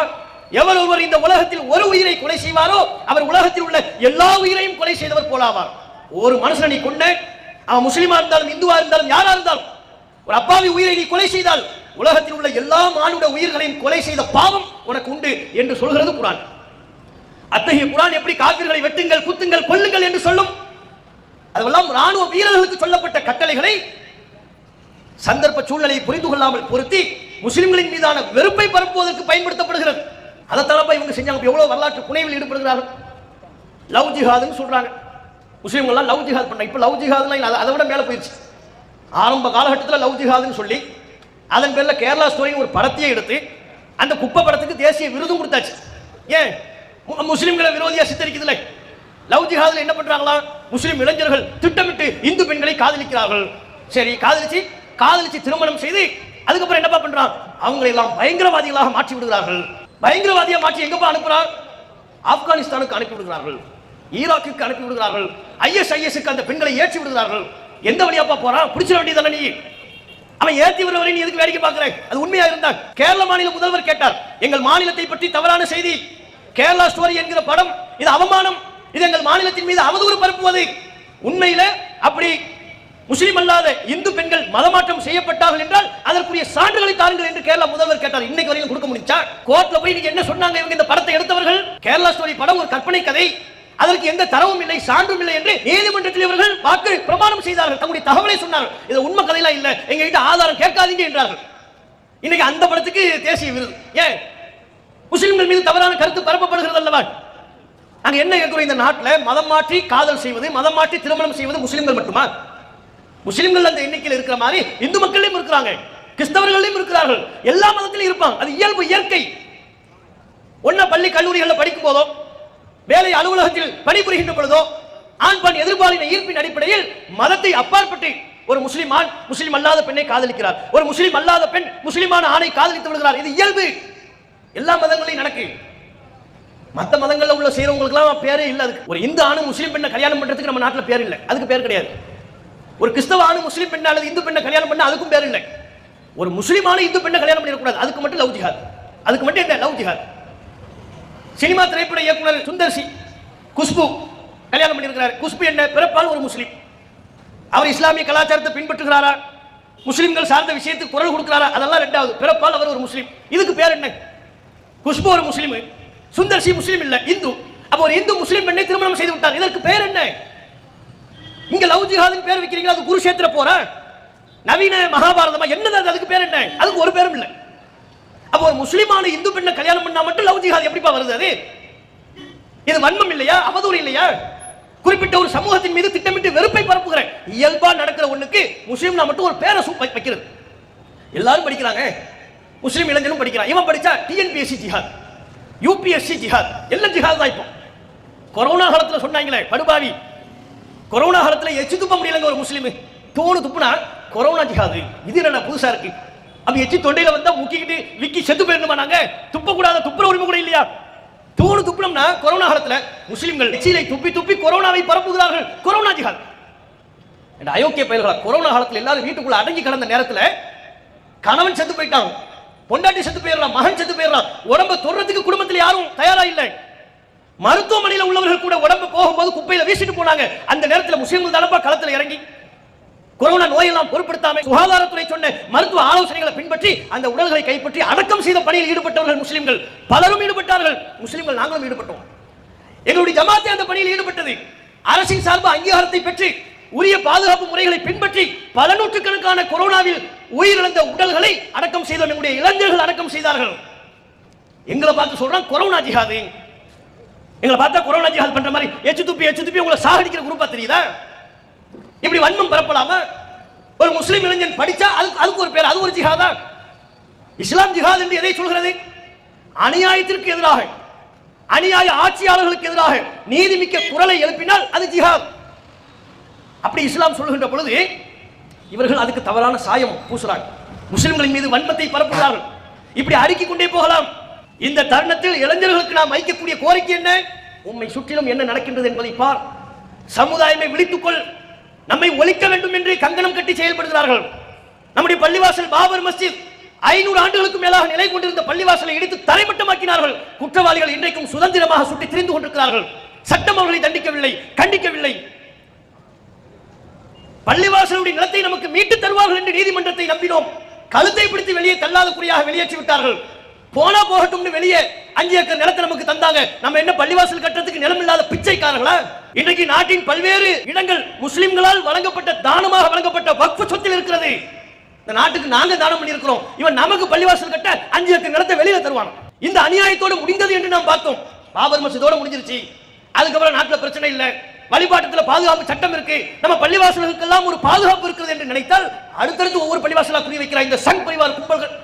எவர் ஒருவர் இந்த உலகத்தில் ஒரு உயிரை கொலை செய்வாரோ அவர் உலகத்தில் உள்ள எல்லா உயிரையும் கொலை செய்தவர் போலாவார். ஒரு மனுஷனை நீ கொன்ன, அவன் முஸ்லிமா இருந்தாலும் இந்துவா இருந்தாலும் யாரா இருந்தாலும், ஒரு அப்பாவி உயிரை நீ கொலை செய்தால் உலகத்தில் உள்ள எல்லா மானுட உயிர்களையும் கொலை செய்த பாவம் உனக்கு உண்டு என்று சொல்கிறது குர்ஆன். அத்தகைய குர்ஆன் எப்படி காபிர்களை வெட்டுங்கள், குத்துங்கள், கொல்லுங்கள் என்று சொல்லும்? அதெல்லாம் ராணுவ வீரர்களுக்கு சொல்லப்பட்ட கட்டளைகளை சந்தர்ப்ப சூழ்நிலையை புரிந்து கொள்ளாமல் பொருத்தி முஸ்லிம்களின் மீதான வெறுப்பை பரப்புவதற்கு பயன்படுத்தப்படுகிறது. அதைத்தான் இவங்க செஞ்சாங்க. எவ்வளவு வரலாற்று புனைவில் ஈடுபடுகிறார்கள். லவ் ஜிஹாதுன்னு சொல்றாங்க. முஸ்லிம்கள்லாம் லவ் ஜிஹாத் பண்ண, இப்ப லவ் ஜிஹாத்லாம் அதை விட மேல போயிடுச்சு. ஆரம்ப காலகட்டத்தில் லவ் ஜிஹாதுன்னு சொல்லி அதன் பேர்ல கேரளா ஸ்டோரி ஒரு படத்தையே எடுத்து அந்த குப்பை படத்துக்கு தேசிய விருதும் கொடுத்தாச்சு. ஏன்? முஸ்லிம்களை விரோதியா சித்தரிக்குதுல. லவ் ஜிஹாதுல என்ன பண்றாங்களா? முஸ்லிம் இளைஞர்கள் திட்டமிட்டு இந்து பெண்களை காதலிக்கிறார்கள். சரி, காதலிச்சு திருமணம் செய்து அதுக்கப்புறம் என்னப்பா பண்றான்? அவங்களை எல்லாம் பயங்கரவாதிகளாக மாற்றி விடுகிறார்கள். பயங்கரவாதியா மாற்றி எங்கப்பா அனுப்புறார்? ஆப்கானிஸ்தானுக்கு அனுப்பி விடுகிறார்கள். ஈராக்குக்கு அனுப்பி விடுகிறார்கள். ISISக்கு அந்த பெண்களை ஏற்றி விடுகிறார்கள். எந்த வழியாப்பா போறான்? பிடிச்சிட வேண்டியதானே நீ? அவன் ஏற்றி வருவரை நீ எதுக்கு வேடிக்கை பார்க்கிற? அது உண்மையா இருந்தா கேரள மாநில முதல்வர் கேட்டார், எங்கள் மாநிலத்தை பற்றி தவறான செய்தி, கேரளா ஸ்டோரி என்கிற படம், இது அவமானம், இது எங்கள் மாநிலத்தின் மீது அவதூறு பரப்புவது. உண்மையில அப்படி முஸ்லிம் அல்லாத இந்து பெண்கள் மதமாற்றம் செய்யப்பட்டார்கள் என்றால் அதற்குரிய சான்றுகளை தாருங்கள் என்று கேரளா முதல்வர் கேட்டார். இன்னைக்கு வரைக்கும் கொடுக்க முடிஞ்சா? கோர்ட்ல போய் நீங்க என்ன சொன்னாங்க? இவங்க இந்த படத்தை எடுத்தவர்கள் கேரளா ஸ்டோரி படம் ஒரு கற்பனை கதை, அதற்கு எந்த தரவும் இல்லை, சான்றும் இல்லை என்று நீதிமன்றத்தில் இவர்கள் வாக்கு பிரமாணம் செய்தார்கள். தங்களுடைய தகவலை சொன்னார்கள். இது உண்மை கதையெல்லாம் இல்ல, எங்க கிட்ட ஆதாரம் கேட்காதீங்க என்றார்கள். இன்னைக்கு அந்த படத்துக்கு தேசிய விருது. ஏன்? முஸ்லிம்கள் மீது தவறான கருத்து பரப்பப்படுகிறது அல்லவா? நாங்க என்ன கேட்கிறோம்? இந்த நாட்டில் மதம் மாற்றி காதல் செய்வது, மதம் மாற்றி திருமணம் செய்வது முஸ்லிம்கள் மட்டுமா? முஸ்லிம்கள் அந்த எண்ணிக்கையில் இருக்கிற மாதிரி இந்து மக்களையும் இருக்கிறாங்க, கிறிஸ்தவர்களையும் இருக்கிறார்கள், எல்லா மதத்திலும் இருப்பாங்க. அது இயல்பு, இயற்கை. ஒன்ன பள்ளி கல்லூரிகளில் படிக்கும் போதோ, வேலை அலுவலகத்தில் பணிபுரிகின்ற பொழுதோ, ஆண் பெண் எதிர்பாலின ஈர்ப்பின் அடிப்படையில் மதத்தை அப்பாற்பட்டு ஒரு முஸ்லிம் ஆண் முஸ்லிம் அல்லாத பெண்ணை காதலிக்கிறார், ஒரு முஸ்லிம் அல்லாத பெண் முஸ்லிமான ஆணை காதலித்து விடுகிறார். இது இயல்பு, எல்லா மதங்களையும் நடக்கு. மற்ற மதங்கள்ல உள்ள செய்யறவங்களுக்குலாம் பேரே இல்லை. அதுக்கு ஒரு இந்து ஆணு முஸ்லிம் பெண்ணை கல்யாணம் பண்றதுக்கு நம்ம நாட்டில் பேர் இல்லை, அதுக்கு பேர் கிடையாது. ஒரு கிறிஸ்தவ ஆணு முஸ்லிம் பெண்ணை அல்லது இந்து பெண்ணை கல்யாணம் பண்ண அதுக்கும் பேர் இல்லை. ஒரு முஸ்லிமான இந்து பெண்ணை கல்யாணம் பண்ணிடக்கூடாது, அதுக்கு மட்டும் லவ் ஜிஹாத். அதுக்கு மட்டும் என்ன? லவ் ஜிஹாத். சினிமா திரைப்பட இயக்குனர் சுந்தர் சி குஷ்பு கல்யாணம் பண்ணியிருக்கிறார். குஷ்பு என்ன? பிறப்பால் ஒரு முஸ்லிம். அவர் இஸ்லாமிய கலாச்சாரத்தை பின்பற்றுகிறாரா, முஸ்லிம்கள் சார்ந்த விஷயத்துக்கு குரல் கொடுக்கிறாரா, அதெல்லாம் ரெண்டாவது. பிறப்பால் அவர் ஒரு முஸ்லிம். இதுக்கு பேர் என்ன? குஷ்பு ஒரு முஸ்லிம், சுந்தர் சி முஸ்லிம் இல்ல, இந்து. அப்ப ஒரு இந்து முஸ்லிம் பெண்ணை திருமணம் செய்து விட்டார். இதற்கு பேர் என்ன? இங்க லவ் ஜிஹாத்னு பேர் வைக்கிறீங்களா? அது குருஷேத்திர போற நவீன மகாபாரதமா என்னது? அதுக்கு பேர் என்ன? அதுக்கு ஒரு பேரும் இல்லை. அப்ப ஒரு முஸ்லிமான இந்து பெண்ணை கல்யாணம் பண்ணா மட்டும் லவ் ஜிஹாத் எப்படிப்பா வருது? அது இது வன்மம் இல்லையா? அவதூறு இல்லையா? குறிப்பிட்ட ஒரு சமூகத்தின் மீது திட்டமிட்டு வெறுப்பை பரப்புகிற இயல்பா நடக்கிற ஒண்ணுக்கு முஸ்லிம்னா மட்டும் ஒரு பேரை வைக்கிறது. எல்லாரும் படிக்கிறாங்க, முஸ்லிம் இளைஞனும் படிக்கிறான். இவன் படிச்சா TNPSC ஜிஹாத், UPSC ஜிஹாத், எல்லாம் ஜிஹாத் தான். இப்போ கொரோனா காலத்துல சொன்னாங்களே படுபாவி, கொரோனா காலத்துல எச்சு துப்ப முடியலங்க ஒரு முஸ்லிம், தோணு துப்புனா கொரோனா ஜிஹாது. இது என்ன புதுசா இருக்கு? அப்ப எச்சி தொண்டையில வந்தா முக்கிக்கிட்டு விக்கி செத்து போயிருந்தோமா? நாங்க துப்ப கூடாத, துப்புற உரிமை கூட இல்லையா? தூணு துப்புனம்னா கொரோனா காலத்துல முஸ்லிம்கள் எச்சிலை துப்பி துப்பி கொரோனாவை பரப்புகிறார்கள். கொரோனா ஜிஹாத். அயோக்கிய பயல்களா, கொரோனா காலத்துல எல்லாரும் வீட்டுக்குள்ள அடங்கி கிடந்த நேரத்துல கணவன் செத்து போயிட்டாங்க, பொண்டாட்டி செத்து போயிடலாம், மகன் செத்து போயிடலாம், உடம்பு தொடுறதுக்கு குடும்பத்தில் யாரும் தயாரா இல்லை. மருத்துவமனையில் உள்ளவர்கள் கூட உடம்பு போகும்போது குப்பையில வீசிட்டு போனாங்க. அந்த நேரத்தில் முஸ்லிம்கள் தானப்பா களத்தில் இறங்கி கொரோனா நோயெல்லாம் பொருட்படுத்தாம சுகாதாரத்துறை சொன்ன மருத்துவ ஆலோசனைகளை பின்பற்றி அந்த உடல்களை கைப்பற்றி அடக்கம் செய்த பணியில் ஈடுபட்டவர்கள் முஸ்லிம்கள். பலரும் ஈடுபட்டார்கள், முஸ்லிம்கள் நாங்களும் ஈடுபட்டோம். எங்களுடைய ஜமாத்தே அந்த பணியில் ஈடுபட்டது. அரசின் சார்பு அங்கீகாரத்தை பெற்று உரிய பாதுகாப்பு முறைகளை பின்பற்றி பல நூற்றுக்கணக்கான கொரோனாவில் உயிரிழந்த உடல்களை அடக்கம் செய்த நம்முடைய இளைஞர்கள் அடக்கம் செய்தார்கள். எங்களை பார்த்து சொல்றான் கொரோனா ஜிஹாது. எங்களை பார்த்தா கொரோனா ஜிஹாத் பண்ற மாதிரி எச்சு துப்பி உங்களை சாகடிக்கிற குரூப்பா தெரியுதா? இப்படி வன்மம் பரப்பலாமா? ஒரு முஸ்லிம் இளைஞன் படிச்சா அதுக்கு ஒரு பேர், அது ஒரு ஜிஹாதா? இஸ்லாம் ஜிஹாத் என்று எதை சொல்கிறது? அநியாயத்திற்கு எதிராக, அநியாய ஆட்சியாளர்களுக்கு எதிராக நீதிமிக்க குரலை எழுப்பினால் அது ஜிஹாத். அப்படி இஸ்லாம் சொல்லுகின்ற பொழுது இவர்கள் அதுக்கு தவறான சாயம் பூசுறாங்க, முஸ்லிம்களின் மீது வன்மத்தை பரப்புகிறார்கள். இப்படி அடுக்கிக் கொண்டே போகலாம். இந்த தருணத்தில் இளைஞர்களுக்கு நாம் வைக்கக்கூடிய கோரிக்கை என்ன? உம்மை சுற்றிலும் என்ன நடக்கின்றது என்பதை பார், சமுதாயமே விழித்துக்கொள், நம்மை ஒழிக்க வேண்டும் என்று கங்கணம் கட்டி செயல்படுகிறார்கள். நம்முடைய பள்ளிவாசல் பாபர் மஸ்ஜித் 500 ஆண்டுகளுக்கு மேலாக நிலை கொண்டிருந்த பள்ளிவாசலை இடித்து தரைமட்டமாக்கினார்கள். குற்றவாளிகள் இன்றைக்கும் சுதந்திரமாக சுட்டி திரிந்து கொண்டிருக்கிறார்கள். சட்டம் அவர்களை தண்டிக்கவில்லை, கண்டிக்கவில்லை. பள்ளிவாசலுடைய நிலத்தை நமக்கு மீட்டு தருவார்கள் என்று நீதிமன்றத்தை நம்பினோம். கழுத்தை பிடித்து வெளியே தள்ளாத குறியாக வெளியேற்றி விட்டார்கள். போனா போகட்டும் வெளியே 5 ஏக்கர் நிலத்தை நமக்கு தந்தாங்க. நம்ம என்ன பள்ளிவாசல் கட்டத்துக்கு நிலம் இல்லாத பிச்சைக்காரர்களா? இன்றைக்கு நாட்டின் பல்வேறு இடங்கள் முஸ்லிம்களால் வழங்கப்பட்ட தானமாக வழங்கப்பட்ட வக்ஃப் சொத்தில் இருக்கிறது. இந்த நாட்டுக்கு நாங்க தானம் பண்ணி இருக்கிறோம். இவன் நமக்கு பள்ளிவாசல் கட்ட 5 ஏக்கர் நிலத்தை வெளியில தருவான். இந்த அநியாயத்தோடு முடிந்தது என்று நாம் பார்த்தோம். பாபர் மஸ்ஜிதோட முடிஞ்சிருச்சு. அதுக்கப்புறம் நாட்டில் பிரச்சனை இல்லை, வழிபாட்டத்தில் பாதுகாப்பு சட்டம் இருக்கு, நம்ம பள்ளிவாசல்களுக்கு எல்லாம் ஒரு பாதுகாப்பு இருக்கிறது என்று நினைத்தால் அடுத்தடுத்து ஒவ்வொரு பள்ளிவாசலா குறி வைக்கிறார் இந்த சங் பரிவார் கும்பல்கள்.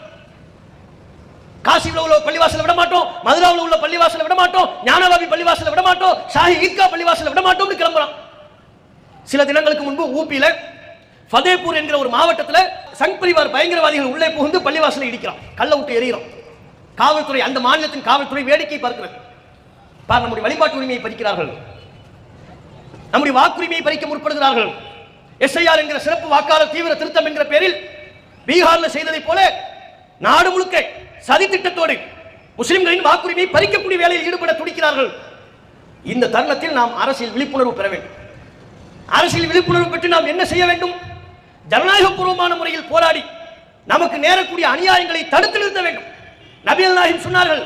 காசியில் உள்ள பள்ளிவாசல விட மாட்டோம், மதுராவில் உள்ள பள்ளிவாசல விட மாட்டோம், ஞானவாபி பள்ளிவாசல விட மாட்டோம், ஷாஹி ஈத்கா பள்ளிவாசல விட மாட்டோம் கிளம்புறான். சில தினங்களுக்கு முன்பு ஊபியில ஃபதேபூர் என்கிற ஒரு மாவட்டத்தில் சங் பரிவார் பயங்கரவாதிகள் உள்ளே புகுந்து பள்ளிவாசலை இடிக்கிறான், கல்ல விட்டு எறிகிறான். காவல்துறை, அந்த மாநிலத்தின் காவல்துறை வேடிக்கை பார்க்கிறது. நம்முடைய வழிபாட்டு உரிமையை பறிக்கிறார்கள். நம்முடைய வாக்குரிமையை பறிக்க முற்படுகிறார்கள். எஸ்ஐஆர் என்கிற சிறப்பு வாக்காளர் தீவிர திருத்தம் என்கிற பேரில் பீகாரில் செய்ததை போல நாடு முழுக்க சதி திட்டத்தோடு முஸ்லிம்களின் வாக்குரிமையை பறிக்கக்கூடிய வேலையில் ஈடுபட துடிக்கிறார்கள். இந்த தருணத்தில் நாம் அரசியல் விழிப்புணர்வு பெற வேண்டும். அரசியல் விழிப்புணர்வு பெற்று நாம் என்ன செய்ய வேண்டும்? ஜனநாயகபூர்வமான முறையில் போராடி நமக்கு நேரக்கூடிய அநியாயங்களை தடுத்து நிறுத்த வேண்டும். நபிகள் நாயகம் சொன்னார்கள்,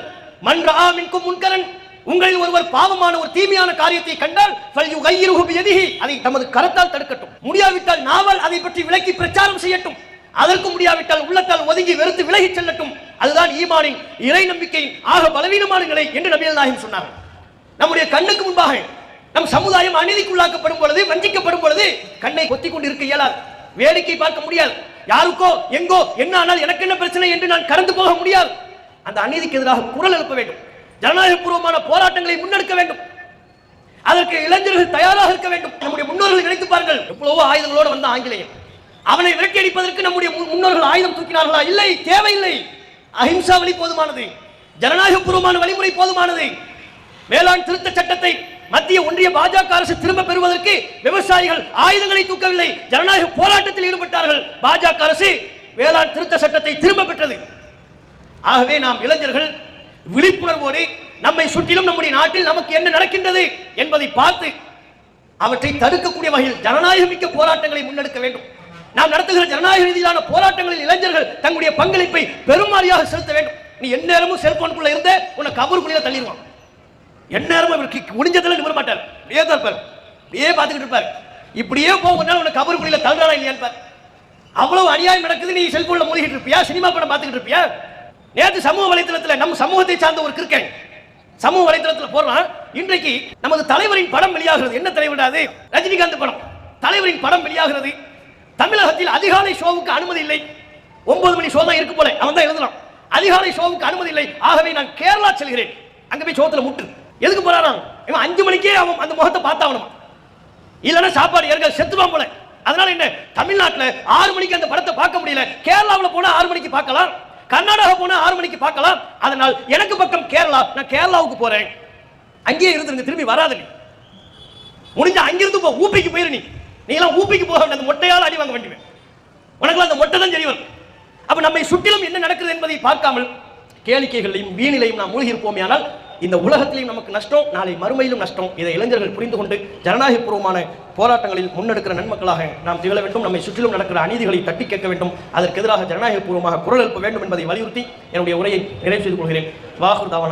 மன் ரஆ மின்கும் முன்கரன், உங்களில் ஒருவர் பாவமான ஒரு தீமையான காரியத்தை கண்டால் ஃபல்யுகையிருஹு பியதிஹி, அதை தமது கரத்தால் தடுக்கட்டும். முடியாவிட்டால் நாவால் அதை பற்றி விளக்கி பிரச்சாரம் செய்யட்டும். அதற்கு முடியாவிட்டால் உள்ளத்தால் ஒதுங்கி வெறுத்து விலகி செல்லட்டும். அதுதான் ஈமானின் இறை நம்பிக்கையின் ஆக பலவீனமான நிலை என்று நபிகள் நாயகம் சொன்னார்கள். நம்முடைய கண்ணுக்கு முன்பாக நம் சமுதாயம் அநீதிக்குள்ளாக்கப்படும் பொழுது, வஞ்சிக்கப்படும் பொழுது கண்ணை கொத்திக் கொண்டு இருக்க இயலாது, வேடிக்கை பார்க்க முடியாது. யாருக்கோ எங்கோ என்ன ஆனால் எனக்கு என்ன பிரச்சனை என்று நான் கடந்து போக முடியாது. அந்த அநீதிக்கு எதிராக குரல் எழுப்ப வேண்டும். ஜனநாயகபூர்வமான போராட்டங்களை முன்னெடுக்க வேண்டும். அதற்கு இளைஞர்கள் தயாராக இருக்க வேண்டும். நம்முடைய முன்னோர்கள் நினைத்து பாருங்கள், எவ்வளவோ ஆயுதங்களோடு வந்த ஆங்கிலேயன், அவனை விரட்டி அடிப்பதற்கு நம்முடைய முன்னோர்கள் ஆயுதம் தூக்கினார்களா? இல்லை, தேவையில்லை. அஹிம்சா வழி போதுமானது, ஜனநாயகபூர்வமான வழிமுறை போதுமானது. வேளாண் திருத்த சட்டத்தை மத்திய ஒன்றிய பாஜக அரசு திரும்ப பெறுவதற்கு விவசாயிகள் ஆயுதங்களை தூக்கவில்லை, ஜனநாயக போராட்டத்தில் ஈடுபட்டார்கள். பாஜக அரசு வேளாண் திருத்த சட்டத்தை திரும்ப பெற்றது. ஆகவே நாம் இளைஞர்கள் விழிப்புணர்வோடு நம்மை சுற்றிலும் நம்முடைய நாட்டில் நமக்கு என்ன நடக்கின்றது என்பதை பார்த்து அவற்றை தடுக்கக்கூடிய வகையில் ஜனநாயகமிக்க போராட்டங்களை முன்னெடுக்க வேண்டும். நாம் நடத்துகிற ஜனநாயக ரீதியிலான போராட்டங்களில் இளைஞர்கள் தங்களுடைய பங்களிப்பை பெருமாறியாக செலுத்த வேண்டும். நீ எந்நேரமும் செல்போனுக்குள்ள இருந்த உன்னை கபருக்குள்ளே தள்ளிடுவான். எந்நேரமும் இவர் முடிஞ்சதில் நிமிர மாட்டார், இப்படியே தான் இருப்பார், இப்படியே பார்த்துக்கிட்டு இருப்பார். இப்படியே போகணும் உன்னை கபருக்குள்ள தள்ளுறானா இல்லையா? அவ்வளவு அநியாயம் நடக்குது. நீ செல்போன்ல மூழ்கிட்டு இருப்பியா? சினிமா படம் பார்த்துக்கிட்டு இருப்பியா? நேற்று சமூக வலைத்தளத்தில் நம்ம சமூகத்தை சார்ந்த ஒரு கிரிக்கெட் சமூக வலைத்தளத்தில் போடுறான். இன்றைக்கு நமது தலைவரின் படம் வெளியாகிறது. என்ன தலைவர்? ரஜினிகாந்த் படம். தலைவரின் படம் வெளியாகிறது. தமிழகத்தில் அதிகாலை ஷோவுக்கு அனுமதி இல்லை. 9 மணி ஷோ தான் இருக்கு போல, அவன் தான் எழுதலாம். அதிகாலை ஷோவுக்கு அனுமதி இல்லை, ஆகவே நான் கேரளா செல்கிறேன், அங்க போய் ஷோத்துல முட்டு. எதுக்கு போறான்? இவன் 5 மணிக்கே அவன் அந்த முகத்தை பார்த்தாவணும், இல்லைன்னா சாப்பாடு ஏற்க செத்துவான் போல. அதனால என்ன, தமிழ்நாட்டில் 6 மணிக்கு அந்த படத்தை பார்க்க முடியல, கேரளாவில் போனா 6 மணிக்கு பார்க்கலாம், கர்நாடகா போனா 6 மணிக்கு பார்க்கலாம். அதனால் எனக்கு பக்கம் கேரளா, நான் கேரளாவுக்கு போறேன். அங்கேயே இருந்துருங்க, திரும்பி வராது. முடிஞ்ச அங்கிருந்து போ, ஊப்பிக்கு போயிரு. நீ எல்லாம் ஊப்பிக்கு போக வேண்டிய மொட்டையால் அடி வாங்க வேண்டியவன், உனக்கு அந்த மொட்டை தான் தெரியவன். அப்ப நம்மை சுற்றிலும் என்ன நடக்கிறது என்பதை பார்க்காமல் கேளிக்கைகளையும் வீணிலையும் நாம் மூழ்கி இருப்போமே, ஆனால் இந்த உலகத்திலையும் நமக்கு நஷ்டம், நாளை மறுமையிலும் நஷ்டம். இதை இளைஞர்கள் புரிந்து கொண்டு ஜனநாயகபூர்வமான போராட்டங்களில் முன்னெடுக்கிற நன்மக்களாக நாம் திகழ வேண்டும். நம்மை சுற்றிலும் நடக்கிற அநீதிகளை தட்டி கேட்க வேண்டும். அதற்கு எதிராக ஜனநாயகபூர்வமாக குரல் எழுப்ப வேண்டும் என்பதை வலியுறுத்தி என்னுடைய உரையை நிறைவு செய்து கொள்கிறேன். வாஹுர் தாவானா.